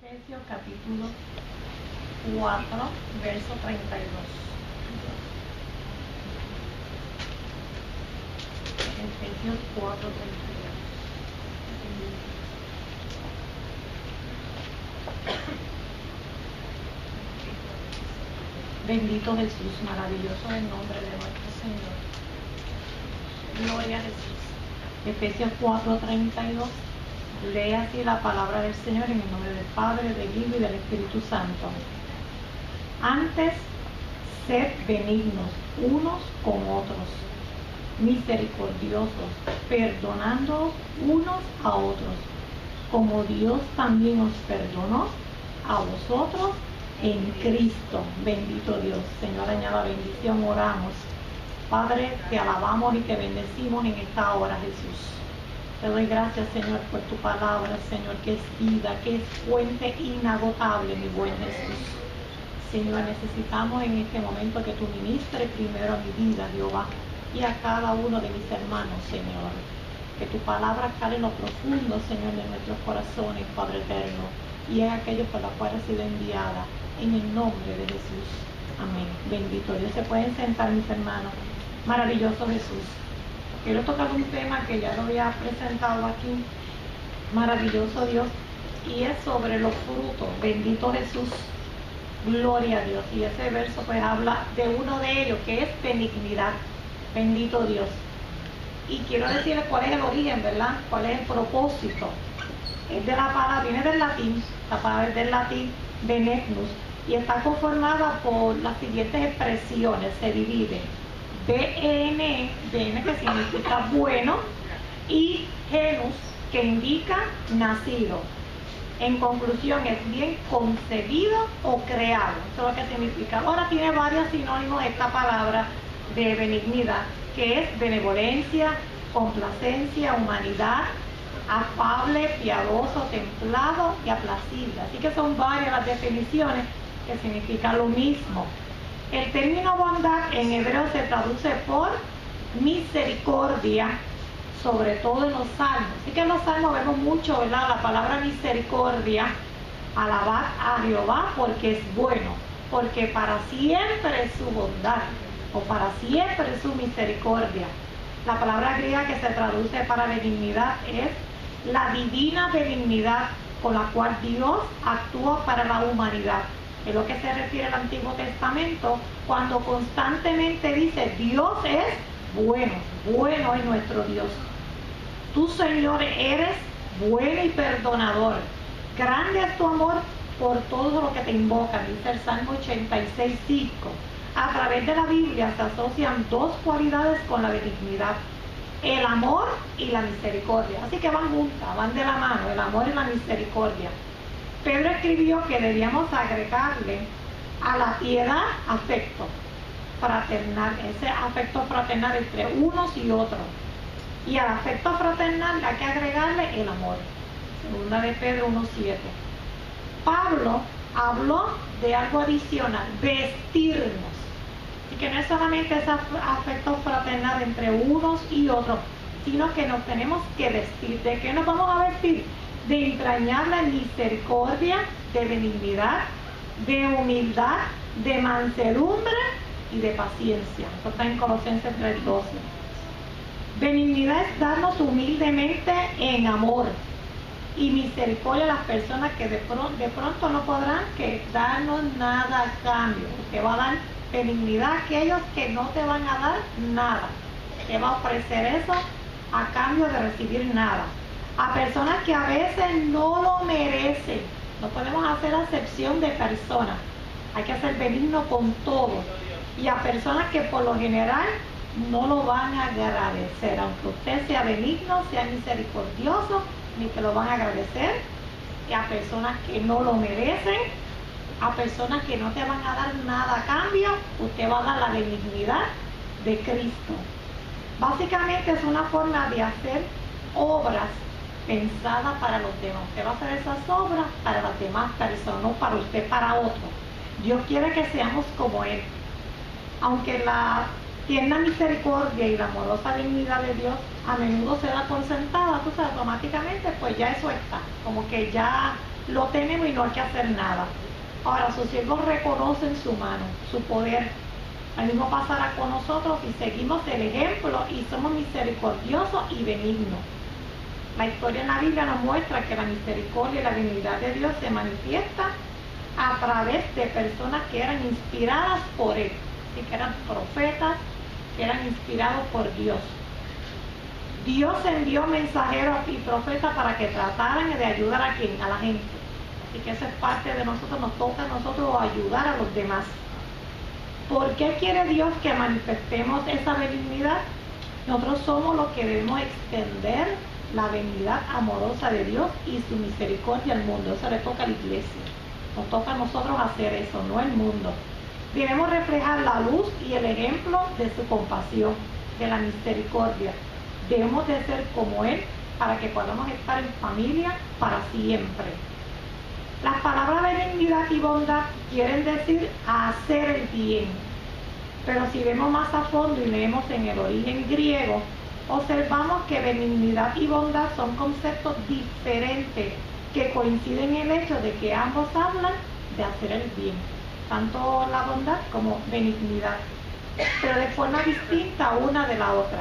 Efesios capítulo 4, verso 32. Efesios 4, 32. Bendito Jesús, maravilloso el nombre de nuestro Señor. Gloria a Jesús. Efesios 4, 32. Lee así la palabra del Señor en el nombre del Padre, del Hijo y del Espíritu Santo. Antes, sed benignos unos con otros, misericordiosos, perdonándoos unos a otros, como Dios también os perdonó a vosotros en Cristo. Bendito Dios. Señor, añada bendición, oramos. Padre, te alabamos y te bendecimos en esta hora, Jesús. Te doy gracias, Señor, por tu palabra, Señor, que es vida, que es fuente inagotable, mi buen Jesús. Señor, necesitamos en este momento que tú ministres primero a mi vida, Jehová, y a cada uno de mis hermanos, Señor. Que tu palabra cale en lo profundo, Señor, de nuestros corazones, Padre eterno, y en aquello por la cual ha sido enviada, en el nombre de Jesús. Amén. Bendito Dios. Se pueden sentar, mis hermanos. Maravilloso Jesús. Quiero tocar un tema que ya lo había presentado aquí. Maravilloso Dios. Y es sobre los frutos. Bendito Jesús. Gloria a Dios. Y ese verso pues habla de uno de ellos, que es benignidad. Bendito Dios. Y quiero decirles cuál es el origen, ¿verdad? Cuál es el propósito. Es de la palabra, viene del latín. La palabra es del latín benignus. Y está conformada por las siguientes expresiones. Se divide. BN, BN que significa bueno, y genus, que indica nacido. En conclusión, es bien concebido o creado. Eso es lo que significa. Ahora tiene varios sinónimos esta palabra de benignidad, que es benevolencia, complacencia, humanidad, afable, piadoso, templado y aplacible. Así que son varias las definiciones que significan lo mismo. El término bondad en hebreo se traduce por misericordia, sobre todo en los salmos. Así que en los salmos vemos mucho, ¿verdad?, la palabra misericordia. Alabad a Jehová porque es bueno, porque para siempre es su bondad, o para siempre es su misericordia. La palabra griega que se traduce para benignidad es la divina benignidad con la cual Dios actúa para la humanidad. Es lo que se refiere al Antiguo Testamento cuando constantemente dice Dios es bueno, bueno es nuestro Dios. Tú, Señor, eres bueno y perdonador. Grande es tu amor por todo lo que te invocan, dice el Salmo 86:5. A través de la Biblia se asocian dos cualidades con la benignidad: el amor y la misericordia. Así que van juntas, van de la mano, el amor y la misericordia. Pedro escribió que debíamos agregarle a la piedad afecto fraternal, ese afecto fraternal entre unos y otros. Y al afecto fraternal hay que agregarle el amor. Segunda de Pedro 1:7. Pablo habló de algo adicional, vestirnos. Así que no es solamente ese afecto fraternal entre unos y otros, sino que nos tenemos que vestir. ¿De qué nos vamos a vestir? De entrañable misericordia, de benignidad, de humildad, de mansedumbre y de paciencia. Eso está en Colosenses 3:12. Benignidad es darnos humildemente en amor, y misericordia a las personas que de pronto no podrán darnos nada a cambio. Te va a dar benignidad a aquellos que no te van a dar nada. Te va a ofrecer eso a cambio de recibir nada. A personas que a veces no lo merecen. No podemos hacer acepción de personas. Hay que ser benigno con todos. Y a personas que por lo general no lo van a agradecer. Aunque usted sea benigno, sea misericordioso, ni te lo van a agradecer. Y a personas que no lo merecen, a personas que no te van a dar nada a cambio, usted va a dar la benignidad de Cristo. Básicamente es una forma de hacer obras pensada para los demás. Usted va a hacer esas obras para las demás personas, no para usted, para otro. Dios quiere que seamos como Él. Aunque la tierna misericordia y la amorosa dignidad de Dios a menudo se da por sentada, tú sabes, automáticamente pues ya eso está, como que ya lo tenemos y no hay que hacer nada. Ahora, sus siervos reconocen su mano, su poder. Lo mismo pasará con nosotros si seguimos el ejemplo y somos misericordiosos y benignos. La historia en la Biblia nos muestra que la misericordia y la benignidad de Dios se manifiesta a través de personas que eran inspiradas por Él, así que eran profetas, que eran inspirados por Dios. Dios envió mensajeros y profetas para que trataran de ayudar a quién, a la gente. Así que esa es parte de nosotros, nos toca a nosotros ayudar a los demás. ¿Por qué quiere Dios que manifestemos esa benignidad? Nosotros somos los que debemos extender la benignidad amorosa de Dios y su misericordia al mundo. Eso le toca a la iglesia. Nos toca a nosotros hacer eso, no el mundo. Debemos reflejar la luz y el ejemplo de su compasión, de la misericordia. Debemos de ser como Él para que podamos estar en familia para siempre. Las palabras benignidad y bondad quieren decir hacer el bien. Pero si vemos más a fondo y leemos en el origen griego, observamos que benignidad y bondad son conceptos diferentes que coinciden en el hecho de que ambos hablan de hacer el bien, tanto la bondad como benignidad, pero de forma distinta una de la otra.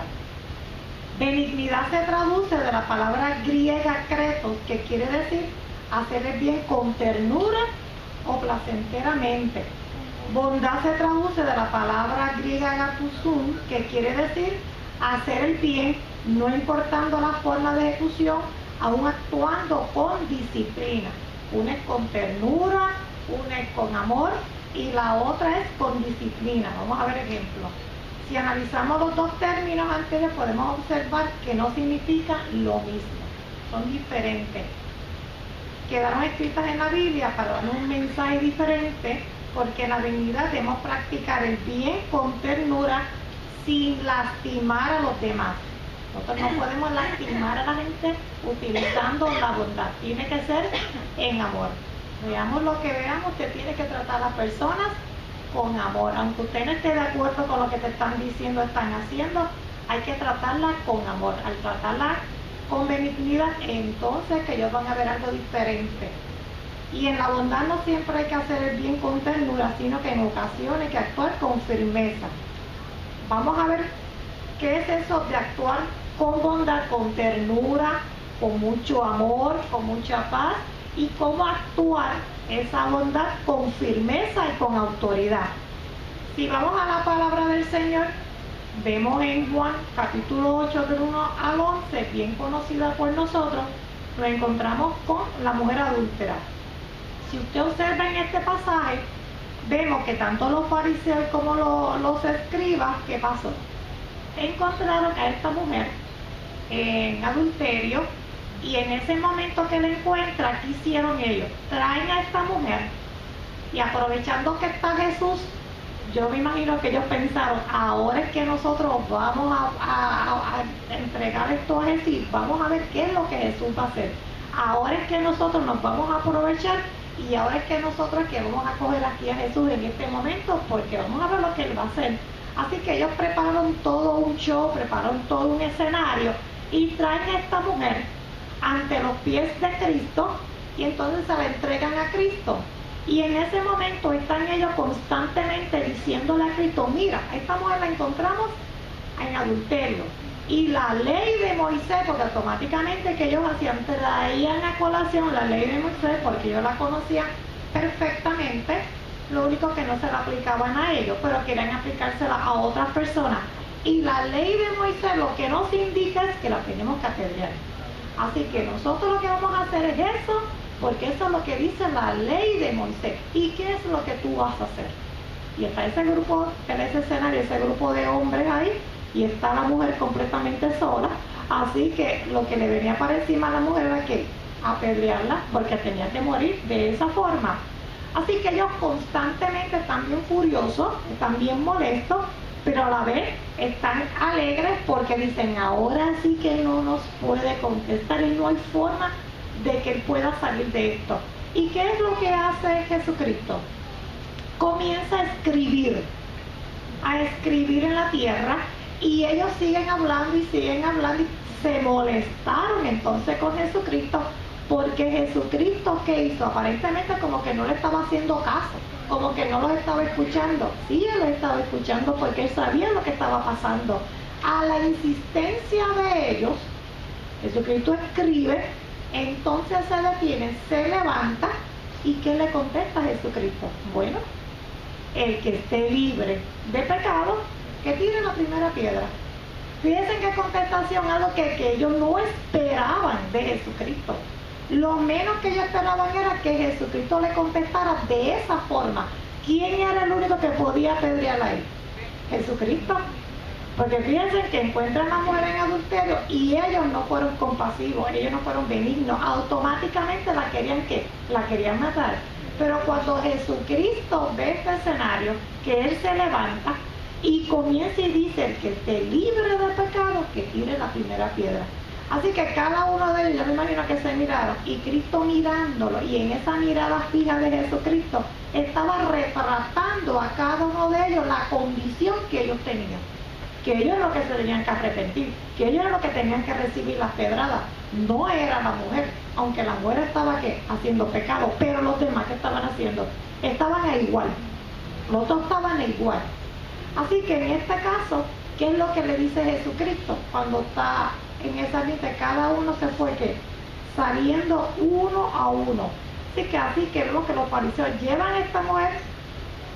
Benignidad se traduce de la palabra griega kretos, que quiere decir hacer el bien con ternura o placenteramente. Bondad se traduce de la palabra griega gatusun, que quiere decir hacer el bien, no importando la forma de ejecución, aún actuando con disciplina. Una es con ternura, una es con amor y la otra es con disciplina. Vamos a ver ejemplos. Si analizamos los dos términos anteriores, podemos observar que no significan lo mismo, son diferentes. Quedaron escritas en la Biblia para dar un mensaje diferente, porque en la benignidad debemos practicar el bien con ternura sin lastimar a los demás. Nosotros no podemos lastimar a la gente utilizando la bondad, tiene que ser en amor. Veamos lo que veamos, usted tiene que tratar a las personas con amor. Aunque usted no esté de acuerdo con lo que te están diciendo, están haciendo, hay que tratarla con amor. Al tratarla con benignidad, entonces que ellos van a ver algo diferente. Y en la bondad no siempre hay que hacer el bien con ternura, sino que en ocasiones hay que actuar con firmeza. Vamos a ver qué es eso de actuar con bondad, con ternura, con mucho amor, con mucha paz, y cómo actuar esa bondad con firmeza y con autoridad. Si vamos a la palabra del Señor, vemos en Juan capítulo 8 del 1 al 11, bien conocida por nosotros, nos encontramos con la mujer adúltera. Si usted observa en este pasaje, vemos que tanto los fariseos como los escribas, ¿qué pasó? Encontraron a esta mujer en adulterio, y en ese momento que la encuentra, ¿qué hicieron ellos? Traen a esta mujer y aprovechando que está Jesús, yo me imagino que ellos pensaron, ahora es que nosotros vamos a entregar esto a Jesús, vamos a ver qué es lo que Jesús va a hacer. Ahora es que nosotros nos vamos a aprovechar y ahora es que nosotros que vamos a coger aquí a Jesús en este momento, porque vamos a ver lo que Él va a hacer. Así que ellos prepararon todo un show, prepararon todo un escenario y traen a esta mujer ante los pies de Cristo y entonces se la entregan a Cristo. Y en ese momento están ellos constantemente diciéndole a Cristo, mira, a esta mujer la encontramos en adulterio. Y la ley de Moisés, porque automáticamente que ellos hacían, traían a colación la ley de Moisés, porque ellos la conocían perfectamente, lo único que no se la aplicaban a ellos, pero querían aplicársela a otras personas. Y la ley de Moisés lo que nos indica es que la tenemos que apedrear. Así que nosotros lo que vamos a hacer es eso, porque eso es lo que dice la ley de Moisés. ¿Y qué es lo que tú vas a hacer? Y está ese grupo, en ese escenario, ese grupo de hombres ahí, y está la mujer completamente sola. Así que lo que le venía para encima a la mujer era que apedrearla, porque tenía que morir de esa forma. Así que ellos constantemente están bien furiosos, están bien molestos, pero a la vez están alegres porque dicen, ahora sí que no nos puede contestar y no hay forma de que Él pueda salir de esto. ¿Y qué es lo que hace Jesucristo? Comienza a escribir en la tierra, y ellos siguen hablando y se molestaron entonces con Jesucristo, porque porque Jesucristo, ¿qué hizo? Aparentemente como que no le estaba haciendo caso, como que no los estaba escuchando. Sí, él los estaba escuchando porque él sabía lo que estaba pasando. A la insistencia de ellos, Jesucristo escribe, entonces se detiene, se levanta, ¿y qué le contesta a Jesucristo? Bueno, el que esté libre de pecado, que tire la primera piedra. Fíjense qué contestación, algo que ellos no esperaban de Jesucristo. Lo menos que ellos esperaban era que Jesucristo le contestara de esa forma. ¿Quién era el único que podía apedrear a él? Jesucristo. Porque fíjense que encuentran a la mujer en adulterio y ellos no fueron compasivos, ellos no fueron benignos, automáticamente la querían matar. Pero cuando Jesucristo ve este escenario, que él se levanta y comienza y dice, el que esté libre de pecado, que tire la primera piedra. Así que cada uno de ellos, yo me imagino que se miraron, y Cristo mirándolo, y en esa mirada fija de Jesucristo, estaba retratando a cada uno de ellos la condición que ellos tenían. Que ellos eran los que se tenían que arrepentir, que ellos eran los que tenían que recibir las pedradas, no era la mujer, aunque la mujer estaba haciendo pecado, pero los demás que estaban haciendo, estaban a igual, los dos estaban a igual. Así que en este caso, ¿qué es lo que le dice Jesucristo? Cuando está en esa ambiente, cada uno se fue saliendo uno a uno. Así que vemos que los fariseos llevan a esta mujer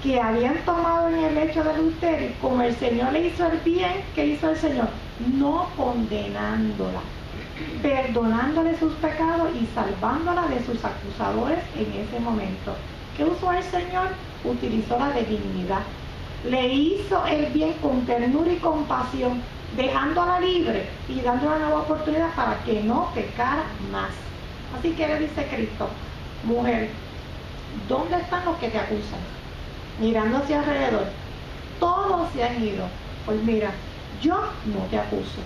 que habían tomado en el hecho del adulterio, como el Señor le hizo el bien, ¿qué hizo el Señor? No condenándola, perdonándole sus pecados y salvándola de sus acusadores en ese momento. ¿Qué usó el Señor? Utilizó la benignidad. Le hizo el bien con ternura y compasión, dejándola libre y dándole una nueva oportunidad para que no pecara más. Así que le dice Cristo, mujer, ¿dónde están los que te acusan? Mirando hacia alrededor, todos se han ido. Pues mira, yo no te acuso.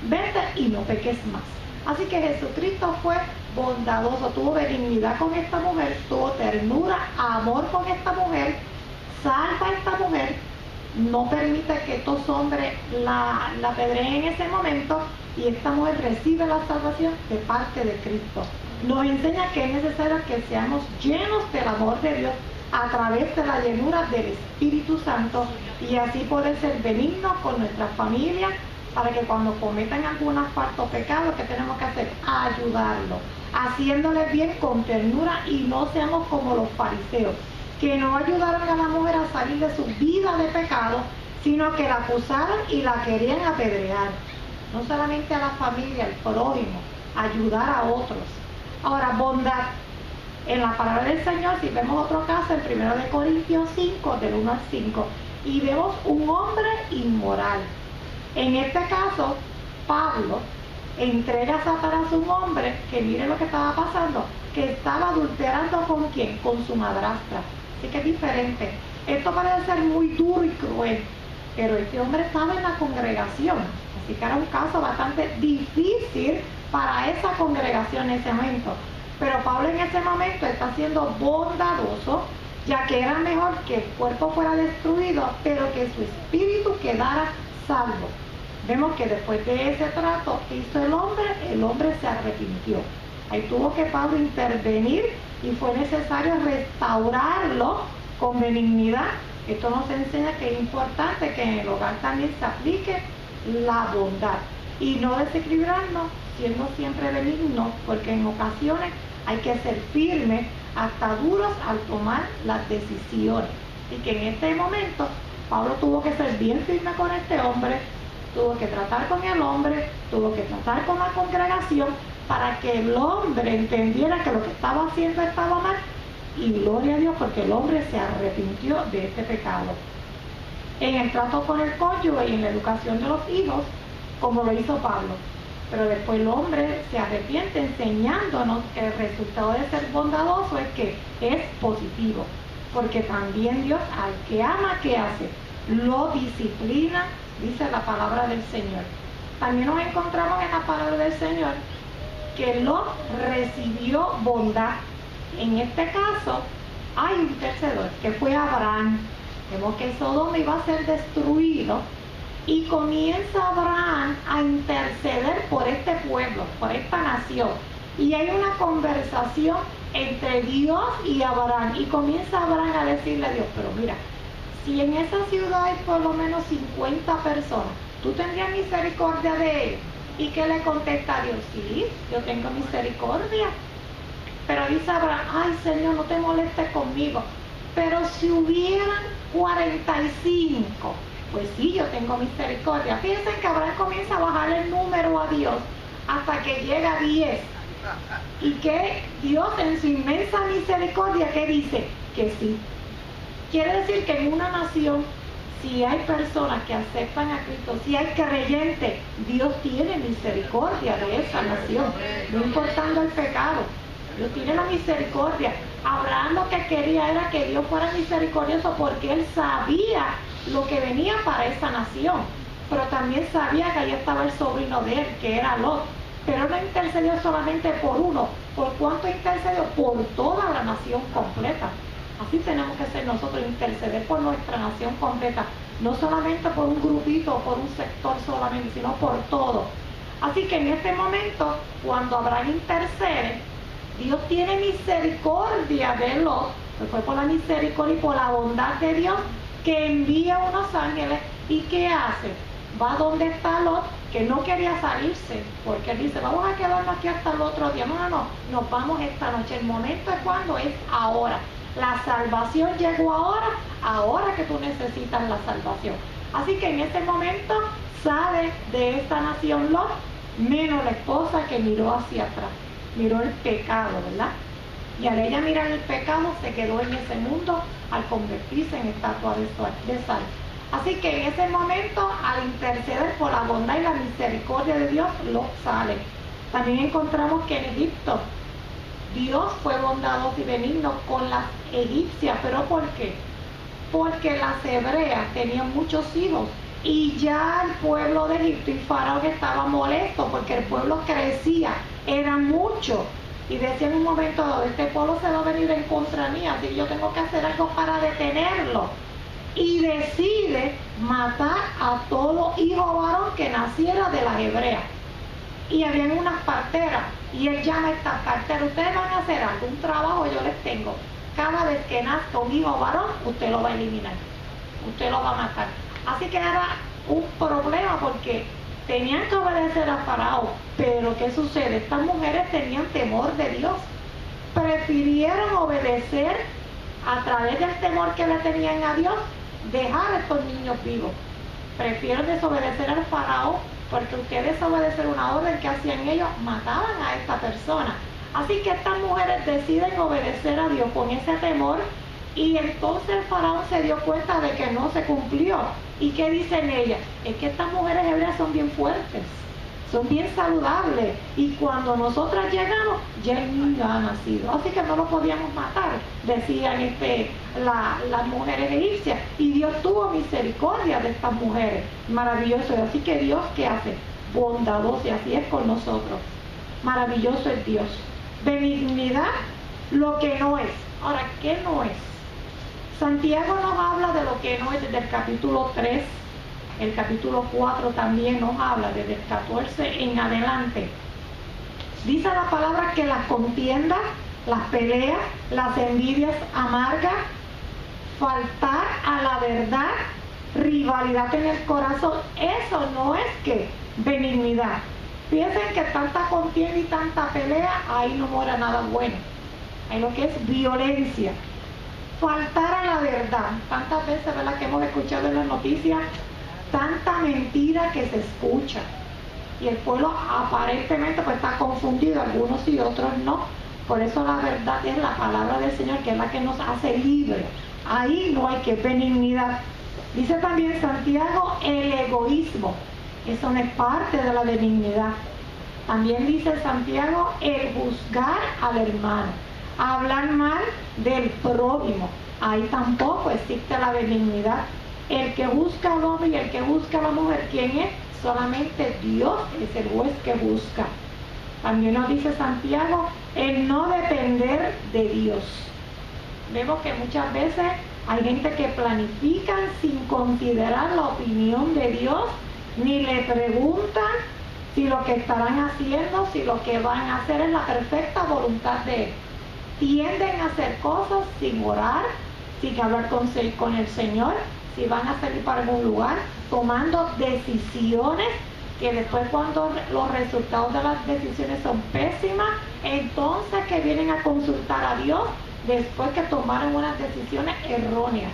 Vete y no peques más. Así que Jesucristo fue bondadoso, tuvo benignidad con esta mujer, tuvo ternura, amor con esta mujer, salva a esta mujer, no permite que estos hombres la apedreen en ese momento, y esta mujer recibe la salvación de parte de Cristo. Nos enseña que es necesario que seamos llenos del amor de Dios a través de la llenura del Espíritu Santo, y así poder ser benignos con nuestra familia, para que cuando cometan alguna falta o pecado, ¿qué tenemos que hacer? Ayudarlos, haciéndoles bien con ternura, y no seamos como los fariseos, que no ayudaron a la mujer a salir de su vida de pecado, sino que la acusaron y la querían apedrear. No solamente a la familia, al prójimo, ayudar a otros. Ahora, bondad. En la palabra del Señor, si vemos otro caso, en 1 Corintios 5, del 1 al 5, y vemos un hombre inmoral. En este caso, Pablo entrega a Satanás un hombre que, mire lo que estaba pasando, que estaba adulterando ¿con quién? Con su madrastra. Así que es diferente. Esto parece ser muy duro y cruel, pero este hombre estaba en la congregación, así que era un caso bastante difícil para esa congregación en ese momento. Pero Pablo en ese momento está siendo bondadoso, ya que era mejor que el cuerpo fuera destruido, pero que su espíritu quedara salvo. Vemos que después de ese trato que hizo el hombre se arrepintió. Ahí tuvo que Pablo intervenir y fue necesario restaurarlo con benignidad. Esto nos enseña que es importante que en el hogar también se aplique la bondad y no desequilibrarnos siendo siempre benignos, porque en ocasiones hay que ser firmes, hasta duros al tomar las decisiones. Y que en este momento Pablo tuvo que ser bien firme con este hombre, tuvo que tratar con el hombre, tuvo que tratar con la congregación, para que el hombre entendiera que lo que estaba haciendo estaba mal, y gloria a Dios porque el hombre se arrepintió de este pecado. En el trato con el cónyuge y en la educación de los hijos, como lo hizo Pablo. Pero después el hombre se arrepiente, enseñándonos que el resultado de ser bondadoso es que es positivo, porque también Dios al que ama, ¿qué hace? Lo disciplina, dice la palabra del Señor. También nos encontramos en la palabra del Señor que Lot recibió bondad. En este caso hay un tercero, que fue Abraham. Vemos que Sodoma iba a ser destruido, y comienza Abraham a interceder por este pueblo, por esta nación, Y hay una conversación entre Dios y Abraham. Y comienza Abraham a decirle a Dios, pero mira, si en esa ciudad hay por lo menos 50 personas, ¿tú tendrías misericordia de ellos? ¿Y qué le contesta Dios? Sí, yo tengo misericordia. Pero dice Abraham, ay Señor, no te molestes conmigo. Pero si hubieran 45, pues sí, yo tengo misericordia. Fíjense que Abraham comienza a bajar el número a Dios hasta que llega a 10. Y que Dios en su inmensa misericordia, ¿qué dice? Que sí. Quiere decir que en una nación, si hay personas que aceptan a Cristo, si hay creyentes, Dios tiene misericordia de esa nación, no importando el pecado. Dios tiene la misericordia. Abraham lo que quería era que Dios fuera misericordioso porque él sabía lo que venía para esa nación, pero también sabía que allí estaba el sobrino de él, que era Lot. Pero no intercedió solamente por uno. ¿Por cuánto intercedió? Por toda la nación completa. Así tenemos que ser nosotros, interceder por nuestra nación completa, no solamente por un grupito o por un sector solamente, sino por todo. Así que en este momento, cuando Abraham intercede, Dios tiene misericordia de Lot, que fue por la misericordia y por la bondad de Dios, que envía unos ángeles. ¿Y qué hace? Va donde está Lot, que no quería salirse, porque él dice, vamos a quedarnos aquí hasta el otro día. No, nos vamos esta noche. El momento es cuando, es ahora. La salvación llegó ahora que tú necesitas la salvación. Así que en este momento sale de esta nación Lot, menos la esposa que miró hacia atrás, miró el pecado, ¿verdad? Y al ella mirar el pecado se quedó en ese mundo al convertirse en estatua de sal. Así que en ese momento, al interceder por la bondad y la misericordia de Dios, Lot sale. También encontramos que en Egipto Dios fue bondadoso y benigno con las egipcias. ¿Pero por qué? Porque las hebreas tenían muchos hijos y ya el pueblo de Egipto y Faraón estaba molesto porque el pueblo crecía, eran muchos. Y decía en un momento dado, este pueblo se va a venir en contra mía, así que yo tengo que hacer algo para detenerlo. Y decide matar a todo hijo varón que naciera de las hebreas. Y habían unas parteras, y él llama a estas parteras, ustedes van a hacer algún trabajo, yo les tengo. Cada vez que nazca un hijo varón, usted lo va a eliminar, usted lo va a matar. Así que era un problema porque tenían que obedecer a Faraón, pero ¿qué sucede? Estas mujeres tenían temor de Dios, prefirieron obedecer a través del temor que le tenían a Dios, dejar a estos niños vivos. Prefieren desobedecer al Faraón, porque ustedes desobedecer una orden que hacían ellos, mataban a esta persona. Así que estas mujeres deciden obedecer a Dios con ese temor, y entonces el Faraón se dio cuenta de que no se cumplió. ¿Y qué dicen ellas? Es que estas mujeres hebreas son bien fuertes, son bien saludables, y cuando nosotras llegamos ya el niño ha nacido, así que no lo podíamos matar, decían las mujeres egipcias. Y Dios tuvo misericordia de estas mujeres, maravilloso. Así que Dios, ¿qué hace? Bondadoso, y así es con nosotros. Maravilloso es Dios. Benignidad, lo que no es. Ahora, ¿qué no es? Santiago nos habla de lo que no es desde el capítulo 3, el capítulo 4 también nos habla, desde el 14 en adelante. Dice la palabra que las contiendas, las peleas, las envidias amargas, faltar a la verdad, rivalidad en el corazón, eso no es que benignidad. Fíjense que tanta contienda y tanta pelea, ahí no mora nada bueno. Ahí lo que es violencia. Faltar a la verdad. Tantas veces, ¿verdad?, que hemos escuchado en las noticias tanta mentira que se escucha. Y el pueblo aparentemente pues está confundido, algunos y otros no. Por eso la verdad es la palabra del Señor, que es la que nos hace libres. Ahí no hay que benignidad. Dice también Santiago, el egoísmo. Eso no es parte de la benignidad. También dice Santiago, el juzgar al hermano, hablar mal del prójimo. Ahí tampoco existe la benignidad. El que juzga al hombre y el que juzga a la mujer, ¿quién es? Solamente Dios es el juez que juzga. También nos dice Santiago, el no depender de Dios. Vemos que muchas veces hay gente que planifican sin considerar la opinión de Dios, ni le preguntan si lo que estarán haciendo, si lo que van a hacer es la perfecta voluntad de Él. Tienden a hacer cosas sin orar, sin hablar con el Señor, si van a salir para algún lugar, tomando decisiones que después, cuando los resultados de las decisiones son pésimas, entonces que vienen a consultar a Dios después que tomaron unas decisiones erróneas.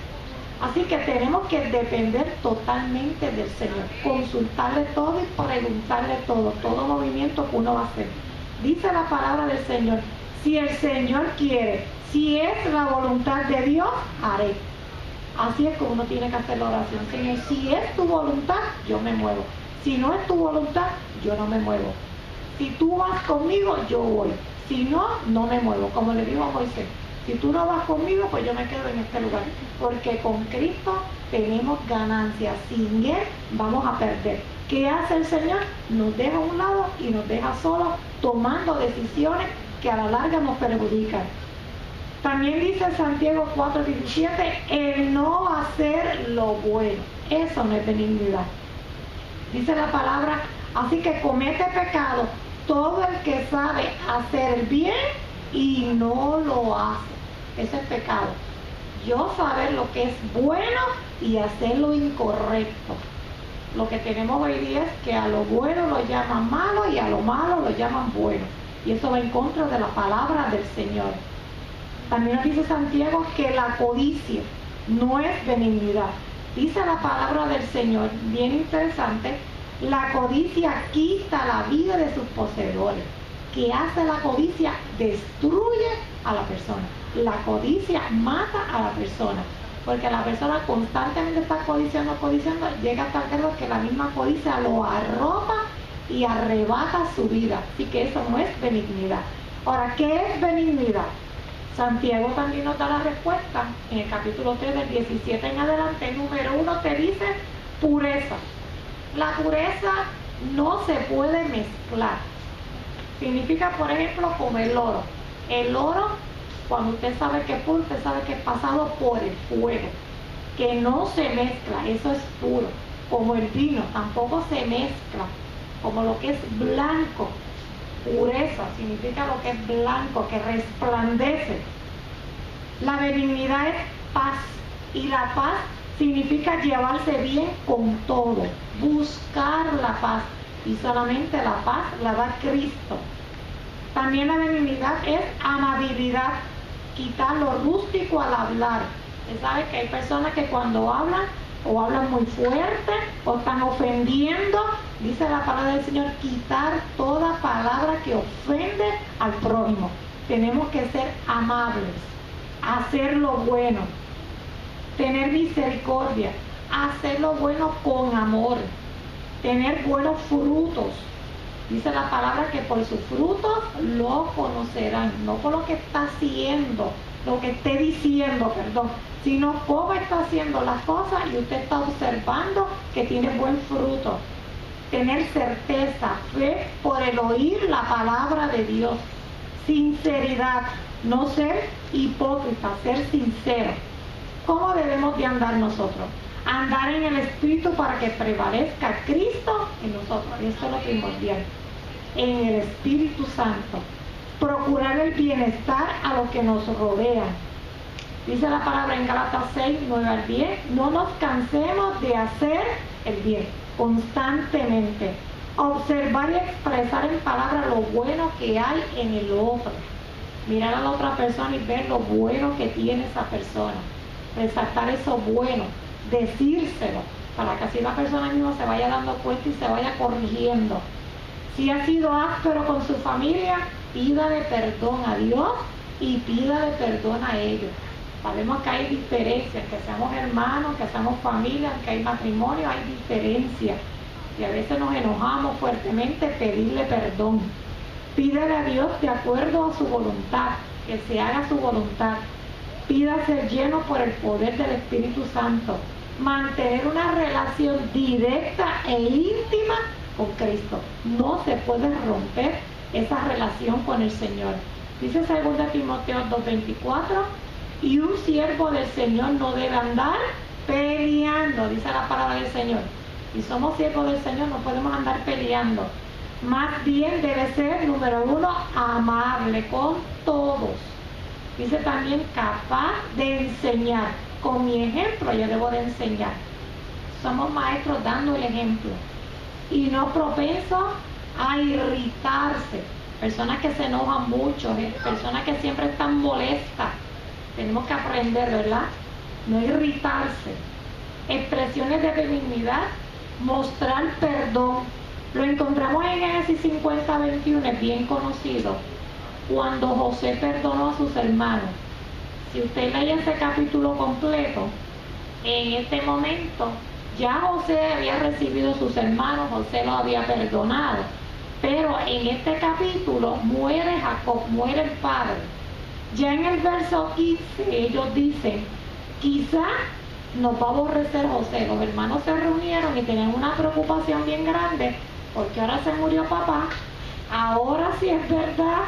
Así que tenemos que depender totalmente del Señor, consultarle todo y preguntarle todo movimiento que uno va a hacer. Dice la palabra del Señor: si el Señor quiere, si es la voluntad de Dios, haré. Así es como uno tiene que hacer la oración. Señor, si es tu voluntad, yo me muevo. Si no es tu voluntad, yo no me muevo. Si tú vas conmigo, yo voy. Si no, no me muevo. Como le digo a Moisés, si tú no vas conmigo, pues yo me quedo en este lugar. Porque con Cristo tenemos ganancias. Sin Él vamos a perder. ¿Qué hace el Señor? Nos deja a un lado y nos deja solos tomando decisiones que a la larga nos perjudican. También dice Santiago 4:17, el no hacer lo bueno. Eso no es benignidad. Dice la palabra: así que comete pecado todo el que sabe hacer el bien y no lo hace. Ese es pecado. Yo saber lo que es bueno y hacer lo incorrecto. Lo que tenemos hoy día es que a lo bueno lo llaman malo y a lo malo lo llaman bueno. Y eso va en contra de la palabra del Señor. También nos dice Santiago que la codicia no es benignidad. Dice la palabra del Señor, bien interesante: la codicia quita la vida de sus poseedores. ¿Qué hace la codicia? Destruye a la persona. La codicia mata a la persona, porque la persona constantemente está codiciando, llega hasta el grado que la misma codicia lo arropa y arrebata su vida. Así que eso no es benignidad. Ahora, ¿qué es benignidad? Santiago también nos da la respuesta en el capítulo 3 del 17 en adelante. Número 1 te dice pureza. La pureza no se puede mezclar. Significa, por ejemplo, como el oro. El oro, cuando usted sabe que es puro, usted sabe que es pasado por el fuego, que no se mezcla, eso es puro. Como el vino, tampoco se mezcla. Como lo que es blanco. Pureza significa lo que es blanco, que resplandece. La benignidad es paz, y la paz significa llevarse bien con todo, buscar la paz, y solamente la paz la da Cristo. También la benignidad es amabilidad, quitar lo rústico al hablar. Usted sabe que hay personas que cuando hablan, o hablan muy fuerte, o están ofendiendo. Dice la palabra del Señor: quitar toda palabra que ofende al prójimo. Tenemos que ser amables, hacer lo bueno, tener misericordia, hacer lo bueno con amor, tener buenos frutos. Dice la palabra que por sus frutos lo conocerán, no por lo que está haciendo, lo que esté diciendo, sino cómo está haciendo las cosas, y usted está observando que tiene buen fruto. Tener certeza, fe por el oír la palabra de Dios. Sinceridad, no ser hipócrita, ser sincero. ¿Cómo debemos de andar nosotros? Andar en el Espíritu para que prevalezca Cristo en nosotros. Esto es lo primordial. En el Espíritu Santo. Procurar el bienestar a los que nos rodean. Dice la palabra en Gálatas 6, 9 al 10, no nos cansemos de hacer el bien, constantemente. Observar y expresar en palabras lo bueno que hay en el otro. Mirar a la otra persona y ver lo bueno que tiene esa persona. Resaltar eso bueno, decírselo, para que así la persona misma se vaya dando cuenta y se vaya corrigiendo. Si ha sido áspero con su familia, pídale perdón a Dios y pídale perdón a ellos. Sabemos que hay diferencias, que seamos hermanos, que seamos familia, que hay matrimonio, hay diferencias. Y a veces nos enojamos fuertemente, pedirle perdón. Pídele a Dios de acuerdo a su voluntad, que se haga su voluntad. Pida ser lleno por el poder del Espíritu Santo. Mantener una relación directa e íntima con Cristo. No se puede romper esa relación con el Señor. Dice 2 Timoteo 2:24, y un siervo del Señor no debe andar peleando, dice la palabra del Señor. Si somos siervos del Señor, no podemos andar peleando. Más bien debe ser, número 1, amable con todos. Dice también capaz de enseñar. Con mi ejemplo yo debo de enseñar. Somos maestros dando el ejemplo. Y no propenso a irritarse. Personas que se enojan mucho, personas que siempre están molestas. Tenemos que aprender, ¿verdad? No irritarse. Expresiones de benignidad, mostrar perdón. Lo encontramos en Génesis 50:21, es bien conocido. Cuando José perdonó a sus hermanos. Si usted lee ese capítulo completo, en este momento ya José había recibido a sus hermanos, José los había perdonado. Pero en este capítulo muere Jacob, muere el padre. Ya en el verso 15 ellos dicen, quizá nos va a aborrecer José. Los hermanos se reunieron y tenían una preocupación bien grande porque ahora se murió papá. Ahora sí es verdad,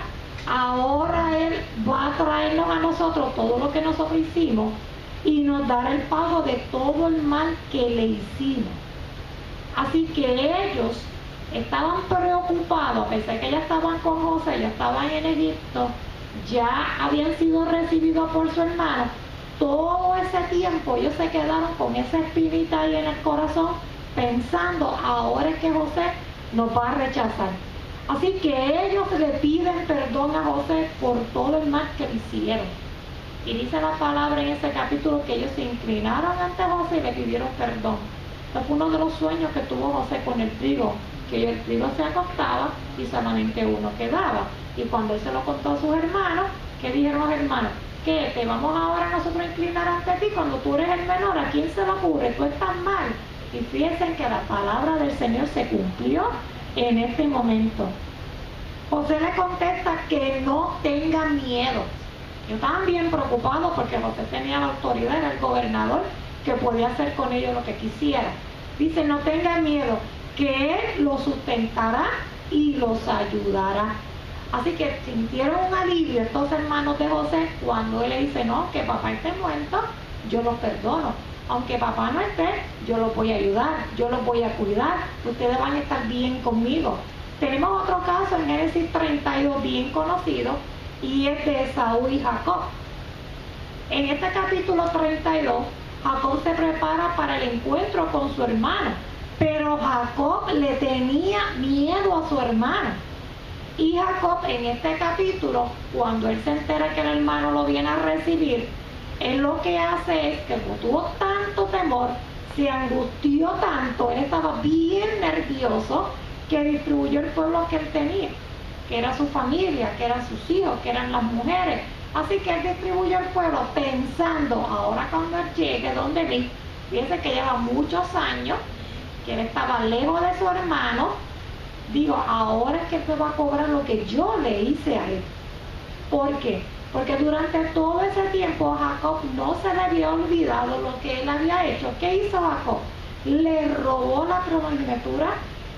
ahora él va a traernos a nosotros todo lo que nosotros hicimos y nos dará el pago de todo el mal que le hicimos. Así que ellos estaban preocupados, a pesar que ya estaban con José, ya estaban en Egipto, ya habían sido recibidos por su hermano. Todo ese tiempo ellos se quedaron con esa espinita ahí en el corazón, pensando, ahora es que José nos va a rechazar. Así que ellos le piden perdón a José por todo el mal que le hicieron. Y dice la palabra en ese capítulo que ellos se inclinaron ante José y le pidieron perdón. Este fue uno de los sueños que tuvo José con el trigo, que el trigo se acostaba y solamente uno quedaba. Y cuando él se lo contó a sus hermanos, ¿qué dijeron los hermanos? ¿Qué? ¿Te vamos ahora nosotros a inclinar ante ti cuando tú eres el menor? ¿A quién se le ocurre? Tú estás mal. Y fíjense que la palabra del Señor se cumplió en este momento. José le contesta que no tenga miedo. Yo estaba bien preocupado porque José tenía la autoridad, era el gobernador, que podía hacer con ellos lo que quisiera. Dice, no tenga miedo, que él los sustentará y los ayudará. Así que sintieron un alivio estos hermanos de José cuando él le dice, no, que papá esté muerto, yo los perdono. Aunque papá no esté, yo los voy a ayudar, yo los voy a cuidar, ustedes van a estar bien conmigo. Tenemos otro caso en Génesis 32 bien conocido, y es de Esaú y Jacob. En este capítulo 32, Jacob se prepara para el encuentro con su hermano, pero Jacob le tenía miedo a su hermano. Y Jacob en este capítulo, cuando él se entera que el hermano lo viene a recibir, él lo que hace es que como tuvo tanto temor, se angustió tanto, él estaba bien nervioso, que distribuyó el pueblo que él tenía, que era su familia, que eran sus hijos, que eran las mujeres. Así que él distribuyó el pueblo pensando, ahora cuando él llegue donde mí, fíjense que lleva muchos años, que él estaba lejos de su hermano, digo, ahora es que él me va a cobrar lo que yo le hice a él. ¿Por qué? Porque durante todo ese tiempo Jacob no se le había olvidado lo que él había hecho. ¿Qué hizo Jacob? Le robó la primogenitura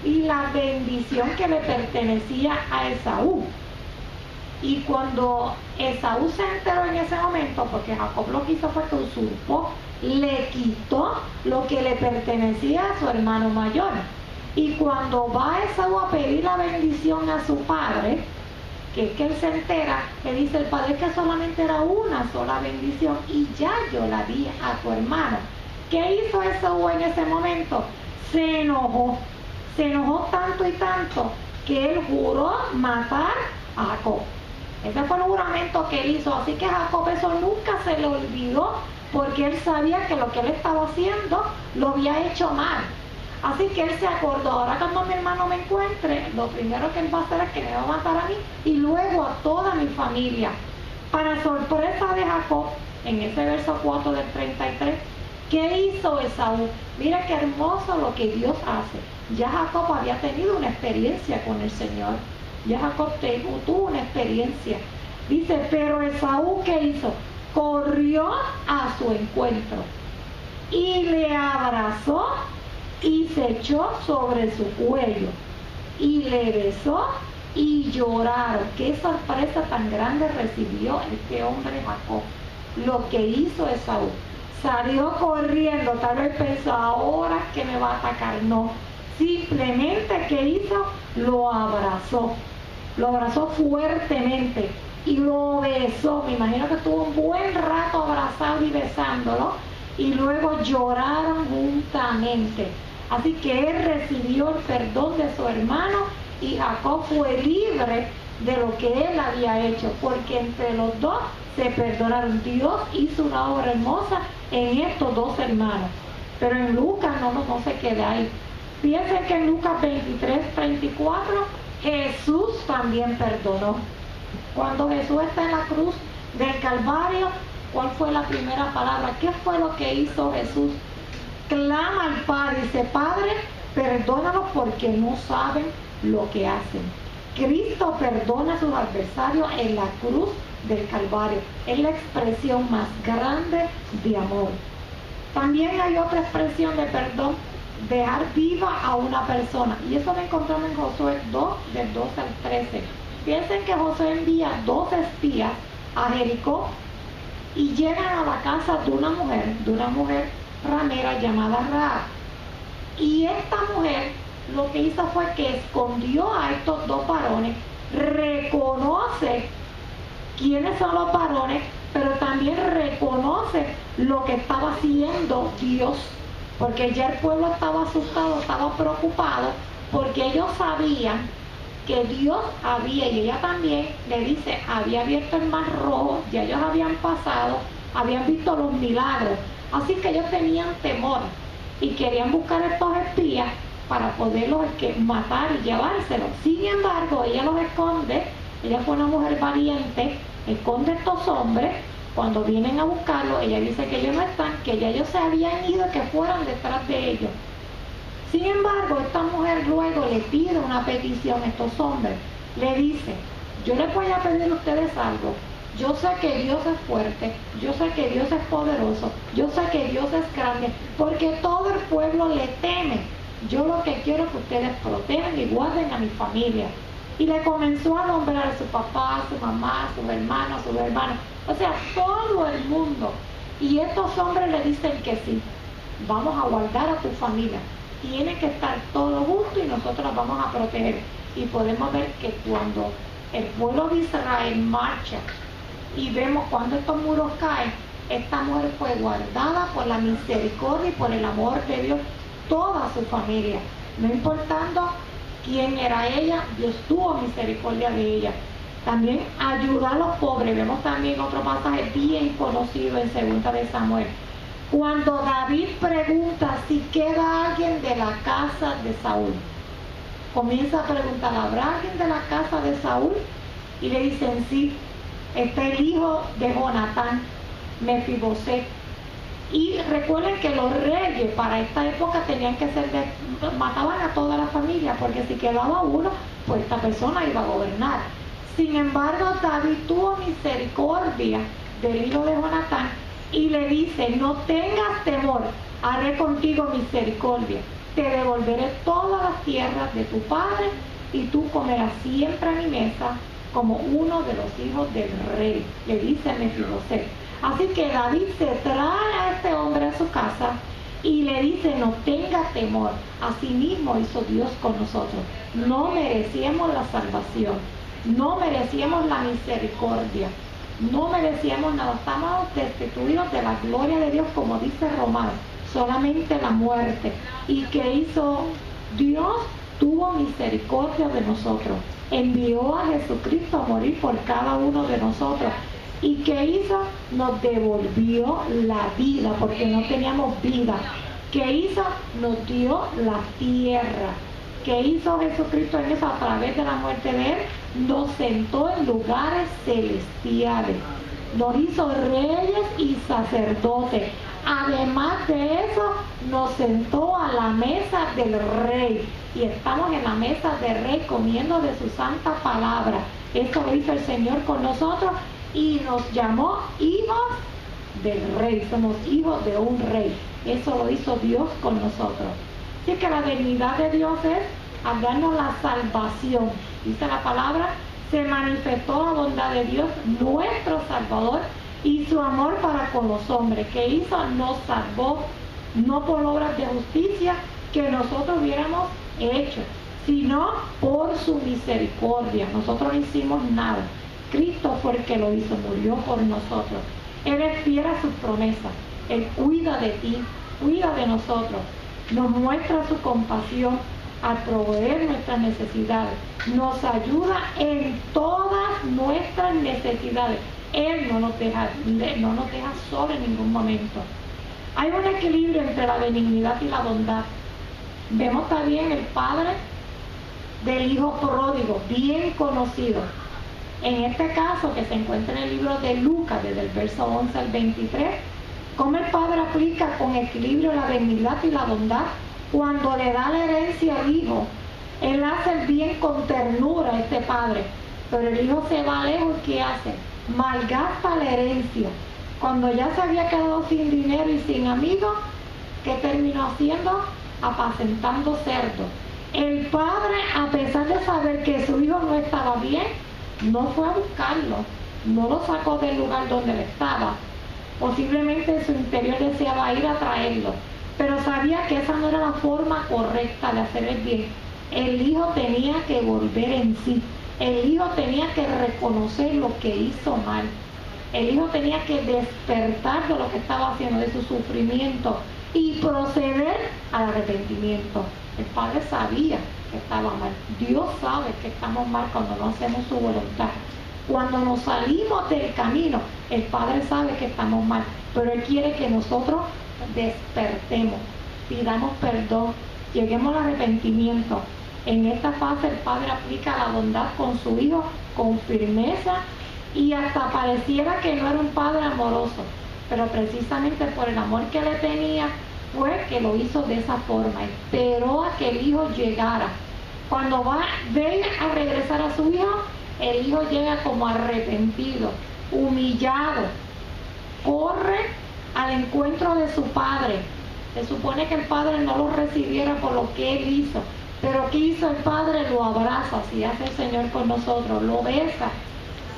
y la bendición que le pertenecía a Esaú. Y cuando Esaú se enteró en ese momento, porque Jacob lo que hizo fue que usurpó, le quitó lo que le pertenecía a su hermano mayor. Y cuando va Esaú a pedir la bendición a su padre, que es que él se entera, le dice el padre que solamente era una sola bendición y ya yo la di a tu hermano. ¿Qué hizo Esaú en ese momento? Se enojó tanto y tanto que él juró matar a Jacob. Ese fue el juramento que él hizo, así que a Jacob eso nunca se le olvidó, porque él sabía que lo que él estaba haciendo lo había hecho mal. Así que él se acordó, ahora cuando mi hermano me encuentre, lo primero que él va a hacer es que me va a matar a mí y luego a toda mi familia. Para sorpresa de Jacob, en ese verso 4 del 33, ¿qué hizo Esaú? Mira qué hermoso lo que Dios hace. Ya Jacob había tenido una experiencia con el Señor. Ya Jacob tuvo una experiencia. Dice, pero Esaú, ¿qué hizo? Corrió a su encuentro y le abrazó y se echó sobre su cuello y le besó y lloraron. Qué sorpresa tan grande recibió este hombre Jacob. Lo que hizo Esaú, salió corriendo, tal vez pensó, ahora que me va a atacar. No, simplemente, ¿qué hizo? Lo abrazó fuertemente y lo besó. Me imagino que estuvo un buen rato abrazado y besándolo, y luego lloraron juntamente. Así que él recibió el perdón de su hermano y Jacob fue libre de lo que él había hecho, porque entre los dos se perdonaron. Dios hizo una obra hermosa en estos dos hermanos. Pero en Lucas no se queda ahí. Fíjense que en Lucas 23:34 Jesús también perdonó. Cuando Jesús está en la cruz del Calvario, ¿cuál fue la primera palabra? ¿Qué fue lo que hizo Jesús? Clama al Padre, dice: Padre, perdónalos porque no saben lo que hacen. Cristo perdona a sus adversarios en la cruz del Calvario. Es la expresión más grande de amor. También hay otra expresión de perdón: dejar viva a una persona. Y eso lo encontramos en Josué 2, del 12 al 13. Piensen que Josué envía 2 espías a Jericó y llegan a la casa de una mujer ramera llamada Rahab. Y esta mujer lo que hizo fue que escondió a estos 2 varones, reconoce quiénes son los varones, pero también reconoce lo que estaba haciendo Dios, porque ya el pueblo estaba asustado, estaba preocupado, porque ellos sabían que Dios había, y ella también le dice, había abierto el mar rojo, ya ellos habían pasado, habían visto los milagros, así que ellos tenían temor y querían buscar a estos espías para poderlos matar y llevárselos. Sin embargo, ella los esconde. Ella fue una mujer valiente, esconde a estos hombres. Cuando vienen a buscarlos, ella dice que ellos no están, que ya ellos se habían ido y que fueran detrás de ellos. Sin embargo, esta mujer luego le pide una petición a estos hombres. Le dice: yo les voy a pedir a ustedes algo. Yo sé que Dios es fuerte, yo sé que Dios es poderoso, yo sé que Dios es grande, porque todo el pueblo le teme. Yo lo que quiero es que ustedes protejan y guarden a mi familia. Y le comenzó a nombrar a su papá, a su mamá, a sus hermanos, a sus hermanos, o sea, todo el mundo. Y estos hombres le dicen que sí, vamos a guardar a tu familia, tienen que estar todos juntos y nosotros los vamos a proteger. Y podemos ver que cuando el pueblo de Israel marcha y vemos cuando estos muros caen, esta mujer fue guardada por la misericordia y por el amor de Dios, toda su familia, no importando quién era ella, Dios tuvo misericordia de ella. También ayudó a los pobres. Vemos también otro pasaje bien conocido en 2 de Samuel, cuando David pregunta si queda alguien de la casa de Saúl. Comienza a preguntar: ¿habrá alguien de la casa de Saúl? Y le dicen: sí, está el hijo de Jonatán, Mefiboset. Y recuerden que los reyes para esta época tenían que ser mataban a toda la familia, porque si quedaba uno, pues esta persona iba a gobernar. Sin embargo, David tuvo misericordia del hijo de Jonatán y le dice: no tengas temor, haré contigo misericordia, te devolveré todas las tierras de tu padre y tú comerás siempre a mi mesa como uno de los hijos del rey, le dice Mefiboset. Así que David se trae a este hombre a su casa y le dice: no tenga temor. Asimismo hizo Dios con nosotros. No merecíamos la salvación, no merecíamos la misericordia, no merecíamos nada, estamos destituidos de la gloria de Dios, como dice Romanos, solamente la muerte. ¿Y qué hizo Dios? Tuvo misericordia de nosotros, envió a Jesucristo a morir por cada uno de nosotros. ¿Y qué hizo? Nos devolvió la vida, porque no teníamos vida. ¿Qué hizo? Nos dio la tierra. ¿Qué hizo Jesucristo en eso? A través de la muerte de Él, nos sentó en lugares celestiales. Nos hizo reyes y sacerdotes. Además de eso, nos sentó a la mesa del Rey. Y estamos en la mesa del Rey comiendo de su santa palabra. Esto lo hizo el Señor con nosotros y nos llamó hijos del Rey. Somos hijos de un Rey. Eso lo hizo Dios con nosotros. Así que la dignidad de Dios es darnos la salvación. Dice la palabra: se manifestó la bondad de Dios, nuestro Salvador, y su amor para con los hombres. ¿Qué hizo? Nos salvó, no por obras de justicia que nosotros hubiéramos hecho, sino por su misericordia. Nosotros no hicimos nada. Cristo fue el que lo hizo, murió por nosotros. Él es fiel a sus promesas. Él cuida de ti, cuida de nosotros. Nos muestra su compasión al proveer nuestras necesidades. Nos ayuda en todas nuestras necesidades. Él no nos deja solos en ningún momento. Hay un equilibrio entre la benignidad y la bondad. Vemos también el padre del hijo pródigo, bien conocido. En este caso, que se encuentra en el libro de Lucas, desde el verso 11 al 23, cómo el padre aplica con equilibrio la benignidad y la bondad cuando le da la herencia al hijo. Él hace el bien con ternura a este padre, pero el hijo se va lejos y ¿qué hace? Malgasta la herencia. Cuando ya se había quedado sin dinero y sin amigos, ¿qué terminó haciendo? Apacentando cerdos. El padre, a pesar de saber que su hijo no estaba bien, no fue a buscarlo, no lo sacó del lugar donde él estaba. Posiblemente en su interior deseaba ir a traerlo, pero sabía que esa no era la forma correcta de hacer el bien. El hijo tenía que volver en sí. El hijo tenía que reconocer lo que hizo mal. El hijo tenía que despertar de lo que estaba haciendo, de su sufrimiento, y proceder al arrepentimiento. El padre sabía que estaba mal. Dios sabe que estamos mal cuando no hacemos su voluntad. Cuando nos salimos del camino, el padre sabe que estamos mal, pero él quiere que nosotros despertemos, pidamos perdón, lleguemos al arrepentimiento. En esta fase el padre aplica la bondad con su hijo con firmeza, y hasta pareciera que no era un padre amoroso, pero precisamente por el amor que le tenía fue que lo hizo de esa forma. Esperó a que el hijo llegara. Cuando ve a regresar a su hijo, el hijo llega como arrepentido, humillado, corre al encuentro de su padre. Se supone que el padre no lo recibiera por lo que él hizo, pero ¿qué hizo el padre? Lo abraza, así hace el Señor con nosotros, lo besa,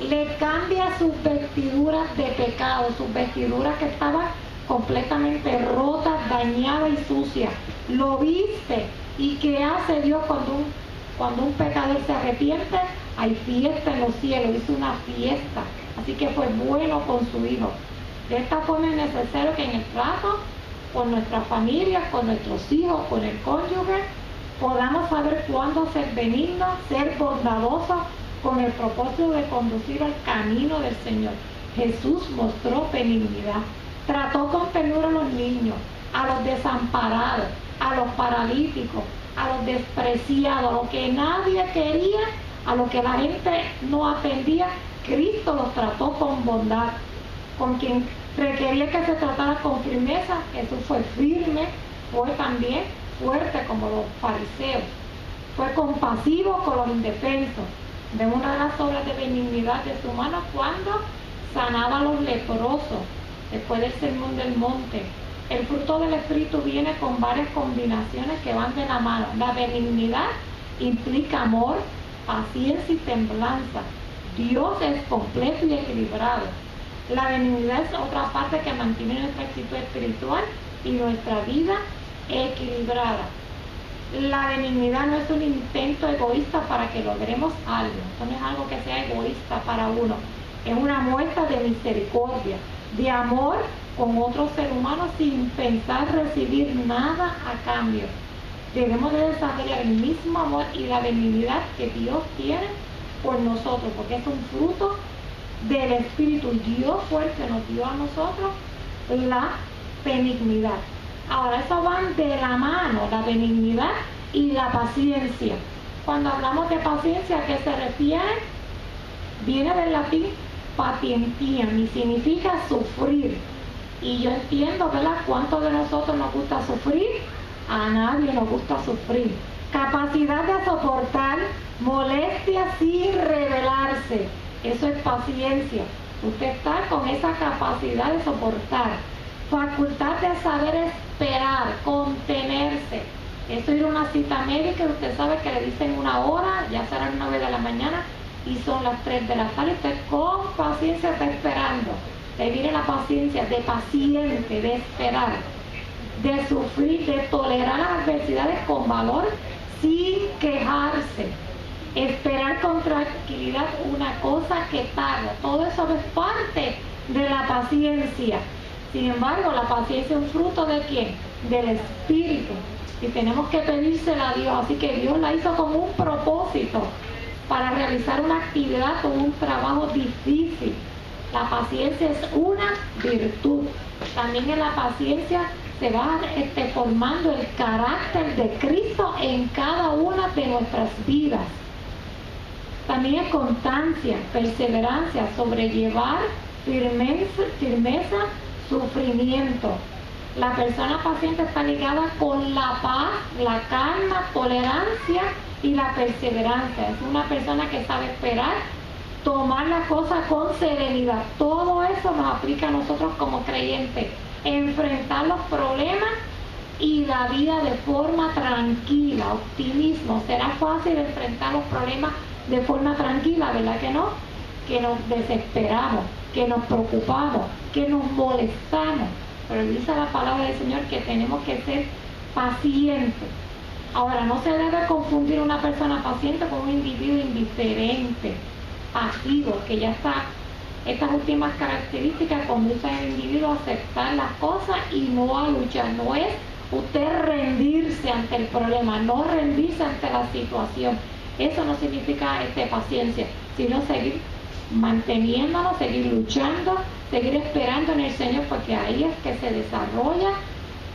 le cambia sus vestiduras de pecado, sus vestiduras que estaban completamente rotas, dañadas y sucias, lo viste. ¿Y qué hace Dios cuando un pecador se arrepiente? Hay fiesta en los cielos, hizo una fiesta, así que fue bueno con su hijo. De esta forma es necesario que en el trato con nuestra familia, con nuestros hijos, con el cónyuge, podamos saber cuándo ser benignos, ser bondadosos, con el propósito de conducir al camino del Señor. Jesús mostró benignidad, trató con ternura a los niños, a los desamparados, a los paralíticos, a los despreciados, a los que nadie quería, a los que la gente no atendía. Cristo los trató con bondad. Con quien requería que se tratara con firmeza, Jesús fue firme, fue también fuerte como los fariseos, fue compasivo con los indefensos. De una de las obras de benignidad de su mano cuando sanaba a los leprosos después del sermón del monte. El fruto del Espíritu viene con varias combinaciones que van de la mano. La benignidad implica amor, paciencia y templanza. Dios es completo y equilibrado. La benignidad es otra parte que mantiene nuestra actitud espiritual y nuestra vida equilibrada. La benignidad no es un intento egoísta para que logremos algo. Esto no es algo que sea egoísta para uno. Es una muestra de misericordia, de amor con otro ser humano sin pensar recibir nada a cambio. Debemos de desarrollar el mismo amor y la benignidad que Dios tiene por nosotros, porque es un fruto del Espíritu. Dios fue el que nos dio a nosotros la benignidad. Ahora, eso van de la mano, la benignidad y la paciencia. Cuando hablamos de paciencia, ¿a qué se refiere? Viene del latín patientiam y significa sufrir. Y yo entiendo, ¿verdad?, cuánto de nosotros nos gusta sufrir. A nadie nos gusta sufrir. Capacidad de soportar molestias sin rebelarse. Eso es paciencia. Usted está con esa capacidad de soportar. Facultad de saber esperar, contenerse. Eso ir a una cita médica, usted sabe que le dicen una hora, ya serán 9 de la mañana y son las 3 de la tarde. Usted con paciencia está esperando. Te viene la paciencia de paciente, de esperar, de sufrir, de tolerar las adversidades con valor sin quejarse, esperar con tranquilidad una cosa que tarda. Todo eso es parte de la paciencia. Sin embargo, la paciencia es un fruto ¿de quién? Del Espíritu. Y tenemos que pedírsela a Dios. Así que Dios la hizo con un propósito para realizar una actividad o un trabajo difícil. La paciencia es una virtud. También en la paciencia se va formando el carácter de Cristo en cada una de nuestras vidas. También es constancia, perseverancia, sobrellevar, firmeza, sufrimiento. La persona paciente está ligada con la paz, la calma, tolerancia y la perseverancia. Es una persona que sabe esperar, tomar las cosas con serenidad. Todo eso nos aplica a nosotros como creyentes. Enfrentar los problemas y la vida de forma tranquila, optimismo. Será fácil enfrentar los problemas de forma tranquila, ¿verdad que no? Que nos desesperamos, que nos preocupamos, que nos molestamos. Pero dice la palabra del Señor que tenemos que ser pacientes. Ahora, no se debe confundir una persona paciente con un individuo indiferente, pasivo, que ya está. Estas últimas características conducen al individuo a aceptar las cosas y no a luchar. No es usted rendirse ante el problema, no rendirse ante la situación. Eso no significa paciencia, sino seguir manteniéndonos, seguir luchando, seguir esperando en el Señor, porque ahí es que se desarrolla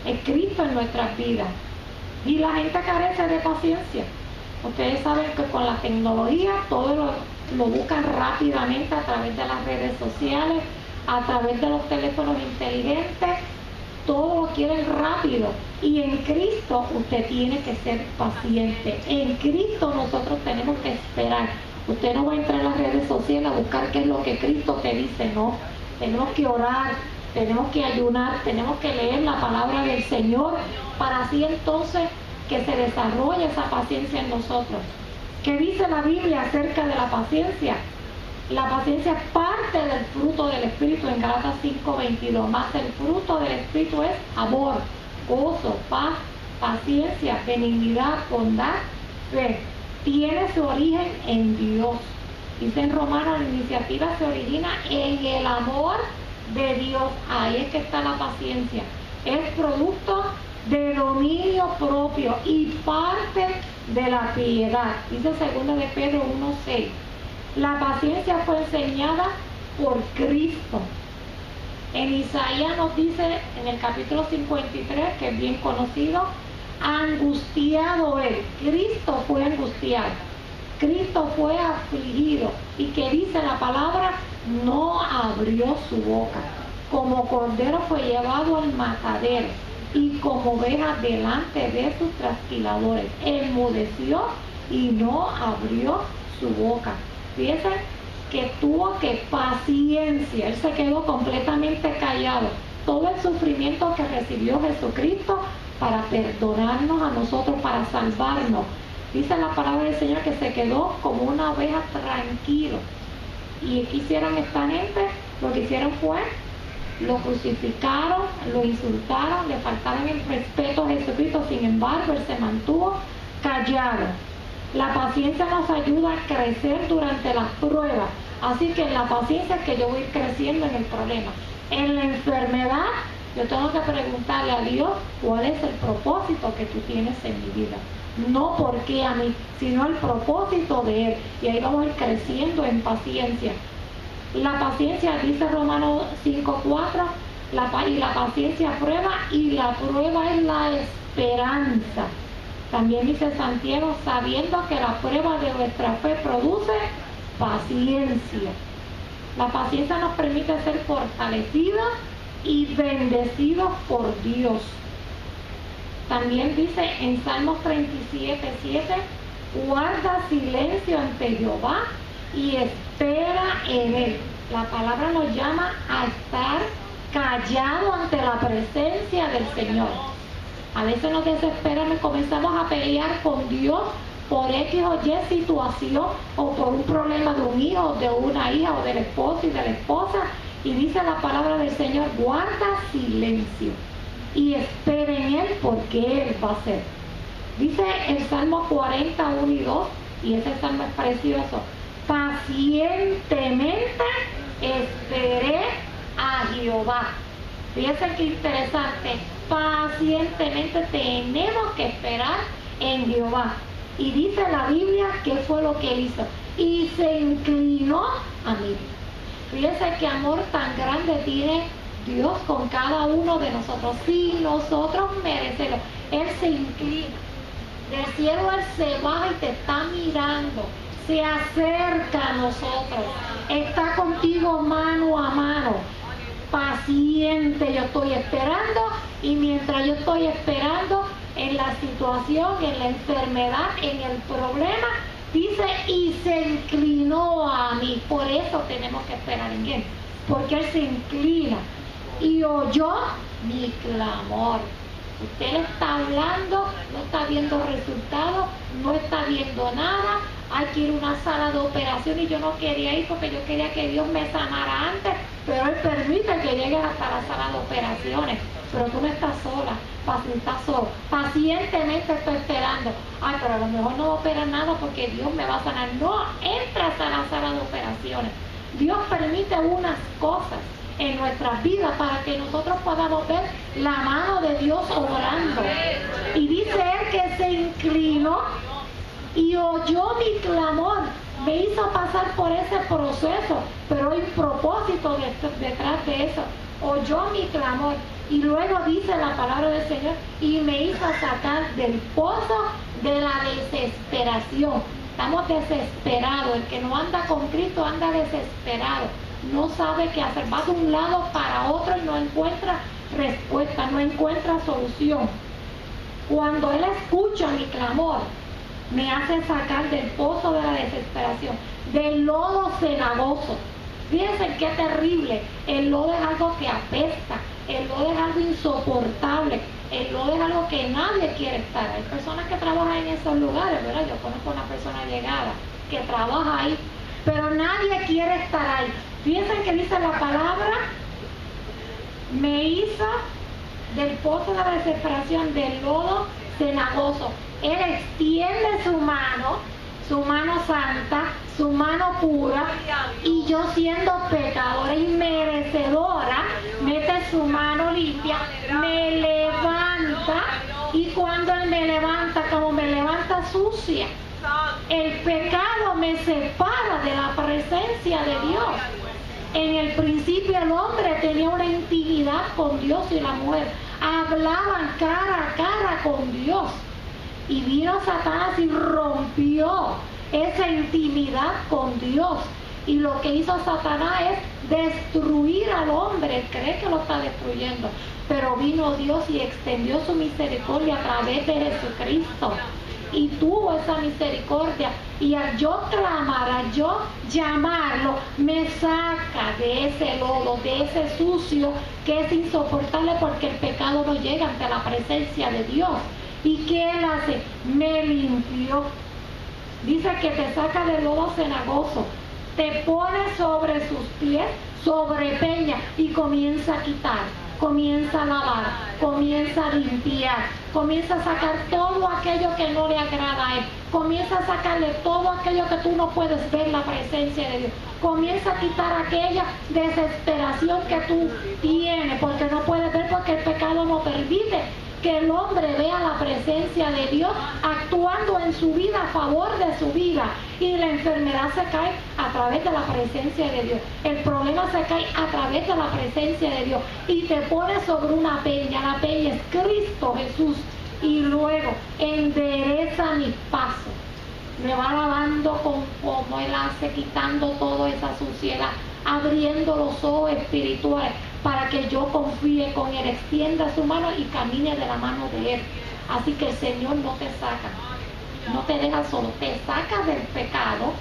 el Cristo en nuestras vidas. Y la gente carece de paciencia. Ustedes saben que con la tecnología todo lo buscan rápidamente a través de las redes sociales, a través de los teléfonos inteligentes, todo lo quieren rápido. Y en Cristo usted tiene que ser paciente. En Cristo nosotros tenemos que esperar. Usted no va a entrar a las redes sociales a buscar qué es lo que Cristo te dice, no. Tenemos que orar, tenemos que ayunar, tenemos que leer la palabra del Señor para así entonces que se desarrolle esa paciencia en nosotros. ¿Qué dice la Biblia acerca de la paciencia? La paciencia es parte del fruto del Espíritu en Gálatas 5:22. Más el fruto del Espíritu es amor, gozo, paz, paciencia, benignidad, bondad, fe. Tiene su origen en Dios. Dice en Romanos, la iniciativa se origina en el amor de Dios. Ahí es que está la paciencia. Es producto de dominio propio y parte de la piedad. Dice 2 de Pedro 1:6. La paciencia fue enseñada por Cristo. En Isaías nos dice en el capítulo 53, que es bien conocido, angustiado él. Cristo fue angustiado. Cristo fue afligido. Y que dice la palabra, no abrió su boca. Como cordero fue llevado al matadero, y como oveja delante de sus trasquiladores. Enmudeció y no abrió su boca. Fíjense que tuvo que paciencia. Él se quedó completamente callado. Todo el sufrimiento que recibió Jesucristo para perdonarnos a nosotros, para salvarnos. Dice la palabra del Señor que se quedó como una oveja tranquilo. ¿Y qué hicieron esta gente? Lo que hicieron fue, lo crucificaron, lo insultaron, le faltaron el respeto a Jesucristo. Sin embargo, él se mantuvo callado. La paciencia nos ayuda a crecer durante las pruebas. Así que en la paciencia es que yo voy creciendo en el problema. En la enfermedad, yo tengo que preguntarle a Dios cuál es el propósito que tú tienes en mi vida. No por qué a mí, sino el propósito de Él. Y ahí vamos a ir creciendo en paciencia. La paciencia, dice Romanos 5:4, y la paciencia prueba, y la prueba es la esperanza. También dice Santiago, sabiendo que la prueba de nuestra fe produce paciencia. La paciencia nos permite ser fortalecidos y bendecidos por Dios. También dice en Salmos 37:7, guarda silencio ante Jehová y espera en Él. La palabra nos llama a estar callado ante la presencia del Señor. A veces nos desesperamos y comenzamos a pelear con Dios por X o Y situación, o por un problema de un hijo, de una hija, o del esposo y de la esposa. Y dice la palabra del Señor, guarda silencio y espera en Él, porque Él va a hacer. Dice el Salmo 41 y 2, y ese salmo es precioso. Pacientemente esperé a Jehová. Fíjense qué interesante. Pacientemente tenemos que esperar en Jehová. Y dice la Biblia qué fue lo que él hizo. Y se inclinó a mí. Fíjense qué amor tan grande tiene Dios con cada uno de nosotros. Si nosotros merecemos, Él se inclina. Del cielo Él se baja y te está mirando. Se acerca a nosotros. Está contigo mano a mano. Paciente, yo estoy esperando, y mientras yo estoy esperando en la situación, en la enfermedad, en el problema, dice, y se inclinó a mí. Por eso tenemos que esperar en Él, porque Él se inclina y oyó mi clamor. Usted le está hablando, no está viendo resultados, no está viendo nada. Hay que ir a una sala de operación y yo no quería ir porque yo quería que Dios me sanara antes, pero Él permite que llegues hasta la sala de operaciones. Pero tú no estás sola, estás solo. Pacientemente estoy esperando. Ay, pero a lo mejor no va a operar nada porque Dios me va a sanar. No entras a la sala de operaciones. Dios permite unas cosas en nuestras vidas para que nosotros podamos ver la mano de Dios obrando. Y dice Él que se inclinó y oyó mi clamor. Me hizo pasar por ese proceso, pero hay un propósito detrás de eso. Oyó mi clamor. Y luego dice la palabra del Señor, y me hizo sacar del pozo de la desesperación. Estamos desesperados. El que no anda con Cristo anda desesperado. No sabe qué hacer. Va de un lado para otro y no encuentra respuesta, no encuentra solución. Cuando Él escucha mi clamor, me hace sacar del pozo de la desesperación, del lodo cenagoso. Fíjense qué terrible. El lodo es algo que apesta. El lodo es algo insoportable. El lodo es algo que nadie quiere estar. Hay personas que trabajan en esos lugares, ¿verdad? Yo conozco una persona llegada que trabaja ahí, pero nadie quiere estar ahí. Fíjense que dice la palabra, me hizo del pozo de la desesperación, del lodo cenagoso. Él extiende su mano santa, su mano pura, y yo siendo pecadora y merecedora, mete su mano limpia, me levanta, y cuando Él me levanta, como me levanta sucia, el pecado me separa de la presencia de Dios. En el principio el hombre tenía una intimidad con Dios y la mujer hablaban cara a cara con Dios. Y vino Satanás y rompió esa intimidad con Dios. Y lo que hizo Satanás es destruir al hombre. Él cree que lo está destruyendo. Pero vino Dios y extendió su misericordia a través de Jesucristo. Y tuvo esa misericordia. Y al yo clamar, al yo llamarlo, me saca de ese lodo, de ese sucio que es insoportable porque el pecado no llega ante la presencia de Dios. ¿Y qué Él hace? Me limpió. Dice que te saca del lodo cenagoso, te pone sobre sus pies, sobre peña, y comienza a quitar, comienza a lavar, comienza a limpiar, comienza a sacar todo aquello que no le agrada a Él, comienza a sacarle todo aquello que tú no puedes ver la presencia de Dios, comienza a quitar aquella desesperación que tú tienes porque no puedes ver, porque el pecado no permite que el hombre vea la presencia de Dios actuando en su vida, a favor de su vida, y la enfermedad se cae a través de la presencia de Dios, el problema se cae a través de la presencia de Dios, y te pone sobre una peña. La peña es Cristo Jesús, y luego endereza mis pasos, me va lavando como Él hace, quitando toda esa suciedad, abriendo los ojos espirituales para que yo confíe con Él, extienda su mano y camine de la mano de Él. Así que el Señor no te saca, no te deja solo, te saca del pecado,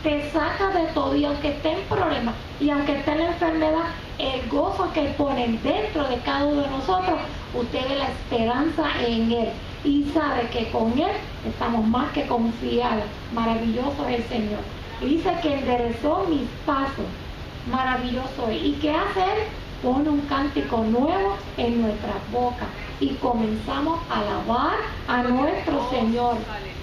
te saca de todo, y aunque esté en problemas y aunque esté en la enfermedad, el gozo que ponen dentro de cada uno de nosotros, usted ve la esperanza en Él y sabe que con Él estamos más que confiados. Maravilloso es el Señor. Y dice que enderezó mis pasos. Maravilloso es. ¿Y qué hace Él? Pone un cántico nuevo en nuestras bocas. y comenzamos a alabar a nuestro Señor.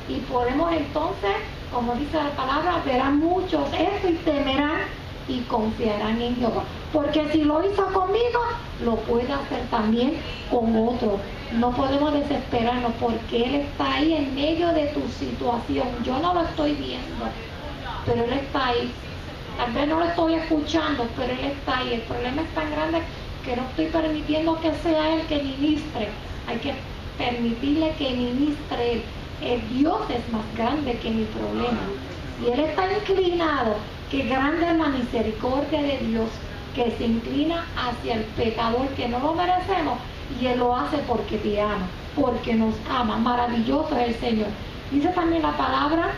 Y podemos entonces, como dice la palabra, verán muchos esto y temerán y confiarán en Jehová. Porque si lo hizo conmigo, lo puede hacer también con otros. No podemos desesperarnos porque Él está ahí en medio de tu situación. Yo no lo estoy viendo, pero Él está ahí. Tal vez no lo estoy escuchando, pero Él está ahí. El problema es tan grande que no estoy permitiendo que sea Él que ministre. Hay que permitirle que ministre Él. El Dios es más grande que mi problema. Y Él está inclinado, que grande es la misericordia de Dios, que se inclina hacia el pecador, que no lo merecemos, y Él lo hace porque te ama, porque nos ama. Maravilloso es el Señor. Dice también la palabra,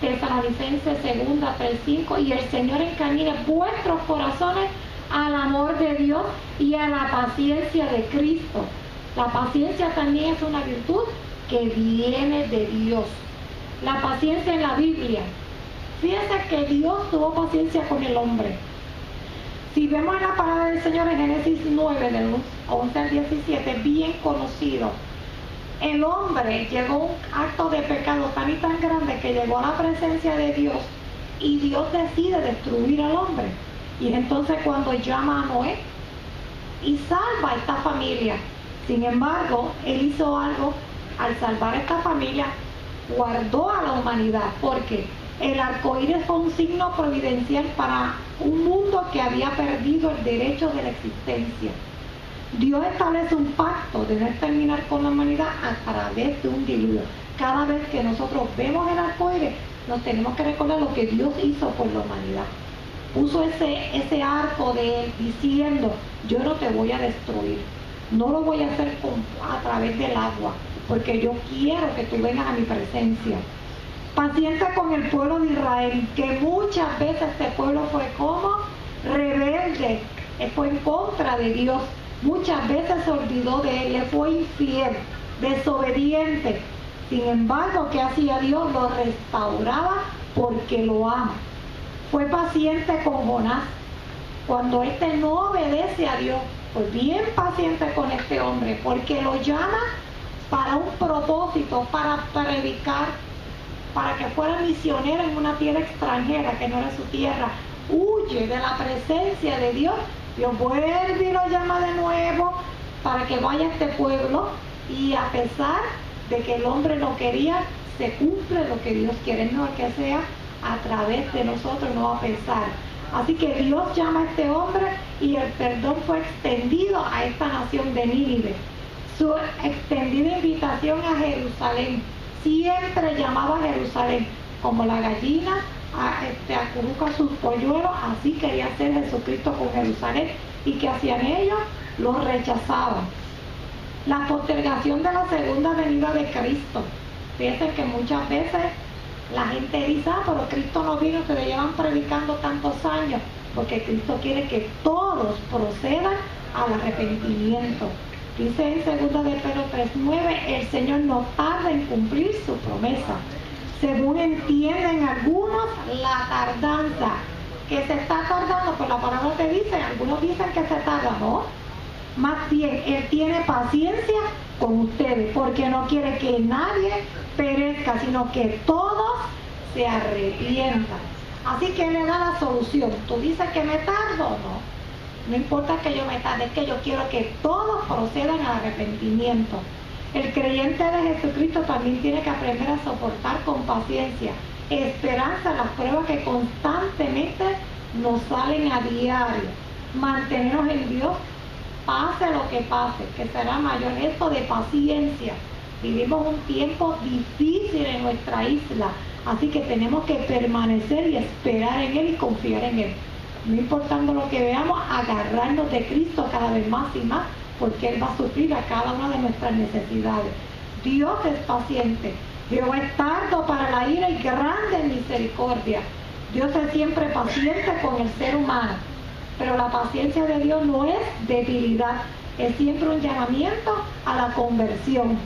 Tesalonicenses 2, 3:5, y el Señor encamine vuestros corazones al amor de Dios y a la paciencia de Cristo. La paciencia también es una virtud que viene de Dios. La paciencia en la Biblia. Fíjense que Dios tuvo paciencia con el hombre. Si vemos en la palabra del Señor en Génesis 9, del 11 al 17, bien conocido, el hombre llegó a un acto de pecado tan y tan grande que llegó a la presencia de Dios y Dios decide destruir al hombre. Y es entonces cuando llama a Noé y salva a esta familia. Sin embargo, Él hizo algo al salvar a esta familia, guardó a la humanidad, porque el arcoíris fue un signo providencial para un mundo que había perdido el derecho de la existencia. Dios establece un pacto de no exterminar con la humanidad a través de un diluvio. Cada vez que nosotros vemos el arcoíris, nos tenemos que recordar lo que Dios hizo por la humanidad. Puso ese arco de Él diciendo, yo no te voy a destruir, no lo voy a hacer a través del agua, porque yo quiero que tú vengas a mi presencia. Paciente con el pueblo de Israel, que muchas veces este pueblo fue como rebelde, fue en contra de Dios, muchas veces se olvidó de Él, le fue infiel, desobediente. Sin embargo, ¿qué hacía Dios? Lo restauraba porque lo ama. Fue paciente con Jonás. Cuando este no obedece a Dios, pues bien paciente con este hombre, porque lo llama para un propósito, para predicar, para que fuera misionero en una tierra extranjera que no era su tierra. Huye de la presencia de Dios. Dios vuelve y lo llama de nuevo para que vaya a este pueblo, y a pesar de que el hombre no quería, se cumple lo que Dios quiere, no que sea a través de nosotros, no a pesar. Así que Dios llama a este hombre y el perdón fue extendido a esta nación de Nínive. Su extendida invitación a Jerusalén, siempre llamaba a Jerusalén, como la gallina acurruca sus polluelos, así quería hacer Jesucristo con Jerusalén. ¿Y qué hacían ellos? Lo rechazaban. La postergación de la segunda venida de Cristo. Fíjense que muchas veces la gente dice, pero Cristo no vino, que le llevan predicando tantos años, porque Cristo quiere que todos procedan al arrepentimiento. Dice en 2 de Pedro 3:9, el Señor no tarda en cumplir su promesa. Según entienden algunos, la tardanza, que se está tardando, pues la palabra te dice, algunos dicen que se tarda, ¿no? Más bien, Él tiene paciencia con ustedes, porque no quiere que nadie perezca, sino que todos se arrepientan. Así que Él le da la solución. Tú dices que me tardo, no. No importa que yo me tarde, es que yo quiero que todos procedan al arrepentimiento. El creyente de Jesucristo también tiene que aprender a soportar con paciencia, esperanza, las pruebas que constantemente nos salen a diario. Mantenernos en Dios, pase lo que pase, que será mayor esto de paciencia. Vivimos un tiempo difícil en nuestra isla, así que tenemos que permanecer y esperar en Él y confiar en Él. No importando lo que veamos, agarrarnos de Cristo cada vez más y más, porque Él va a suplir a cada una de nuestras necesidades. Dios es paciente. Jehová es tardo para la ira y grande en misericordia. Dios es siempre paciente con el ser humano. Pero la paciencia de Dios no es debilidad, es siempre un llamamiento a la conversión.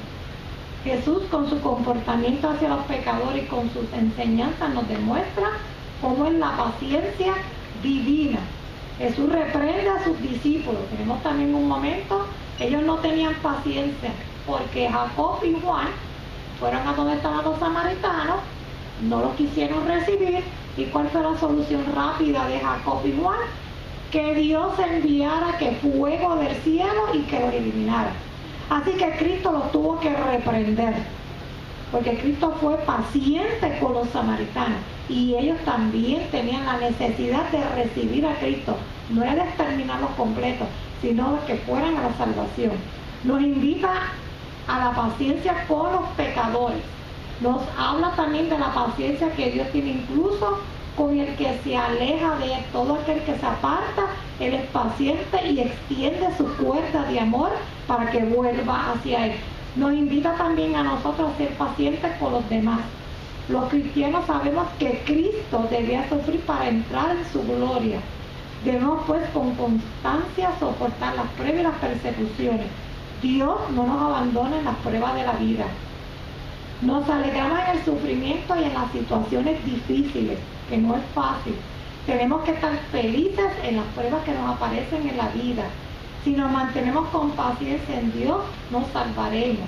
Jesús, con su comportamiento hacia los pecadores y con sus enseñanzas, nos demuestra cómo es la paciencia divina. Jesús reprende a sus discípulos. Tenemos también un momento Ellos no tenían paciencia porque Jacob y Juan fueron a donde estaban los samaritanos, no los quisieron recibir. ¿Y cuál fue la solución rápida de Jacob y Juan? Que Dios enviara que fuego del cielo y que los eliminara. Así que Cristo los tuvo que reprender, porque Cristo fue paciente con los samaritanos y ellos también tenían la necesidad de recibir a Cristo, no era de exterminarlos completos, sino de que fueran a la salvación. Nos invita a la paciencia con los pecadores. Nos habla también de la paciencia que Dios tiene incluso con el que se aleja de él. Todo aquel que se aparta, Él es paciente y extiende su cuerda de amor para que vuelva hacia Él. Nos invita también a nosotros a ser pacientes con los demás. Los cristianos sabemos que Cristo debía sufrir para entrar en su gloria. Debemos pues con constancia soportar las pruebas y las persecuciones. Dios no nos abandona en las pruebas de la vida. Nos alegramos en el sufrimiento y en las situaciones difíciles, que no es fácil. Tenemos que estar felices en las pruebas que nos aparecen en la vida. Si nos mantenemos con paciencia en Dios, nos salvaremos.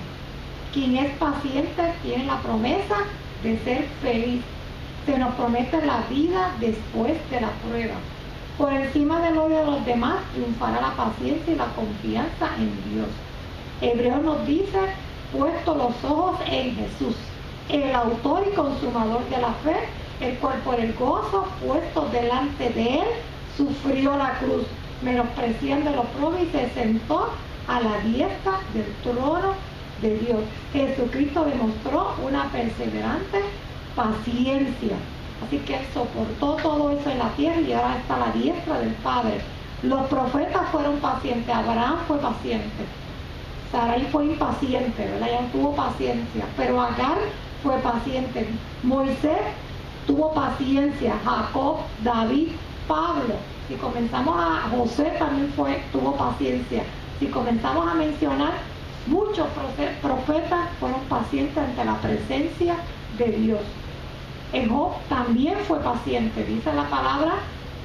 Quien es paciente tiene la promesa de ser feliz. Se nos promete la vida después de la prueba. Por encima del odio de los demás, triunfará la paciencia y la confianza en Dios. Hebreos nos dice: puesto los ojos en Jesús, el autor y consumador de la fe, el cual por el gozo puesto delante de él sufrió la cruz, menospreciando el oprobio, y se sentó a la diestra del trono de Dios. Jesucristo demostró una perseverante paciencia, así que él soportó todo eso en la tierra y ahora está a la diestra del Padre. Los profetas fueron pacientes. Abraham fue paciente. Sarai fue impaciente, ¿verdad? Ya no tuvo paciencia, pero Agar fue paciente. Moisés tuvo paciencia. Jacob, David, Pablo. Si comenzamos a José también tuvo paciencia. Si comenzamos a mencionar, muchos profetas fueron pacientes ante la presencia de Dios. Job también fue paciente. Dice la palabra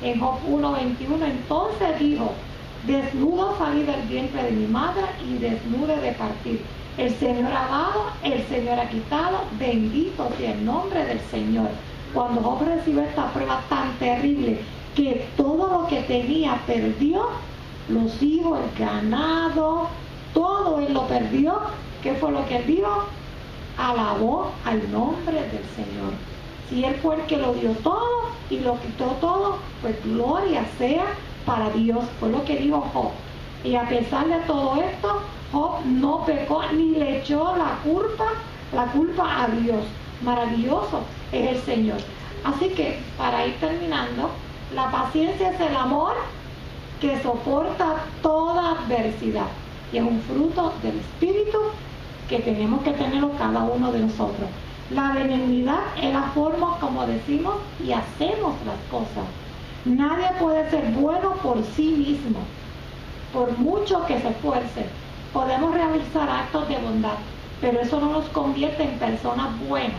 en Job 1:21, entonces dijo: desnudo salí del vientre de mi madre y desnude de partir. El Señor ha dado, el Señor ha quitado, bendito sea el nombre del Señor. Cuando Job recibió esta prueba tan terrible, que todo lo que tenía perdió, los hijos, el ganado, todo él lo perdió, ¿qué fue lo que él dijo? Alabó al nombre del Señor. Si él fue el que lo dio todo y lo quitó todo, pues gloria sea para Dios. Fue lo que dijo Job. Y a pesar de todo esto, Job no pecó ni le echó la culpa a Dios. Maravilloso es el Señor. Así que, para ir terminando, la paciencia es el amor que soporta toda adversidad y es un fruto del Espíritu que tenemos que tenerlo cada uno de nosotros. La benignidad es la forma como decimos y hacemos las cosas. Nadie puede ser bueno por sí mismo, por mucho que se esfuerce. Podemos realizar actos de bondad, pero eso no nos convierte en personas buenas.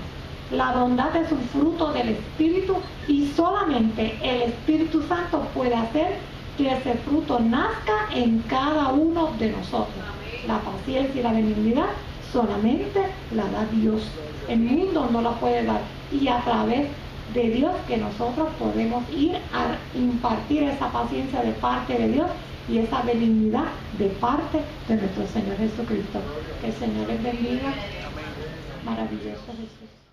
La bondad es un fruto del Espíritu y solamente el Espíritu Santo puede hacer que ese fruto nazca en cada uno de nosotros. La paciencia y la benignidad solamente la da Dios. El mundo no la puede dar, y a través de Dios que nosotros podemos ir a impartir esa paciencia de parte de Dios y esa benignidad de parte de nuestro Señor Jesucristo. Que el Señor les bendiga. Maravilloso Jesús.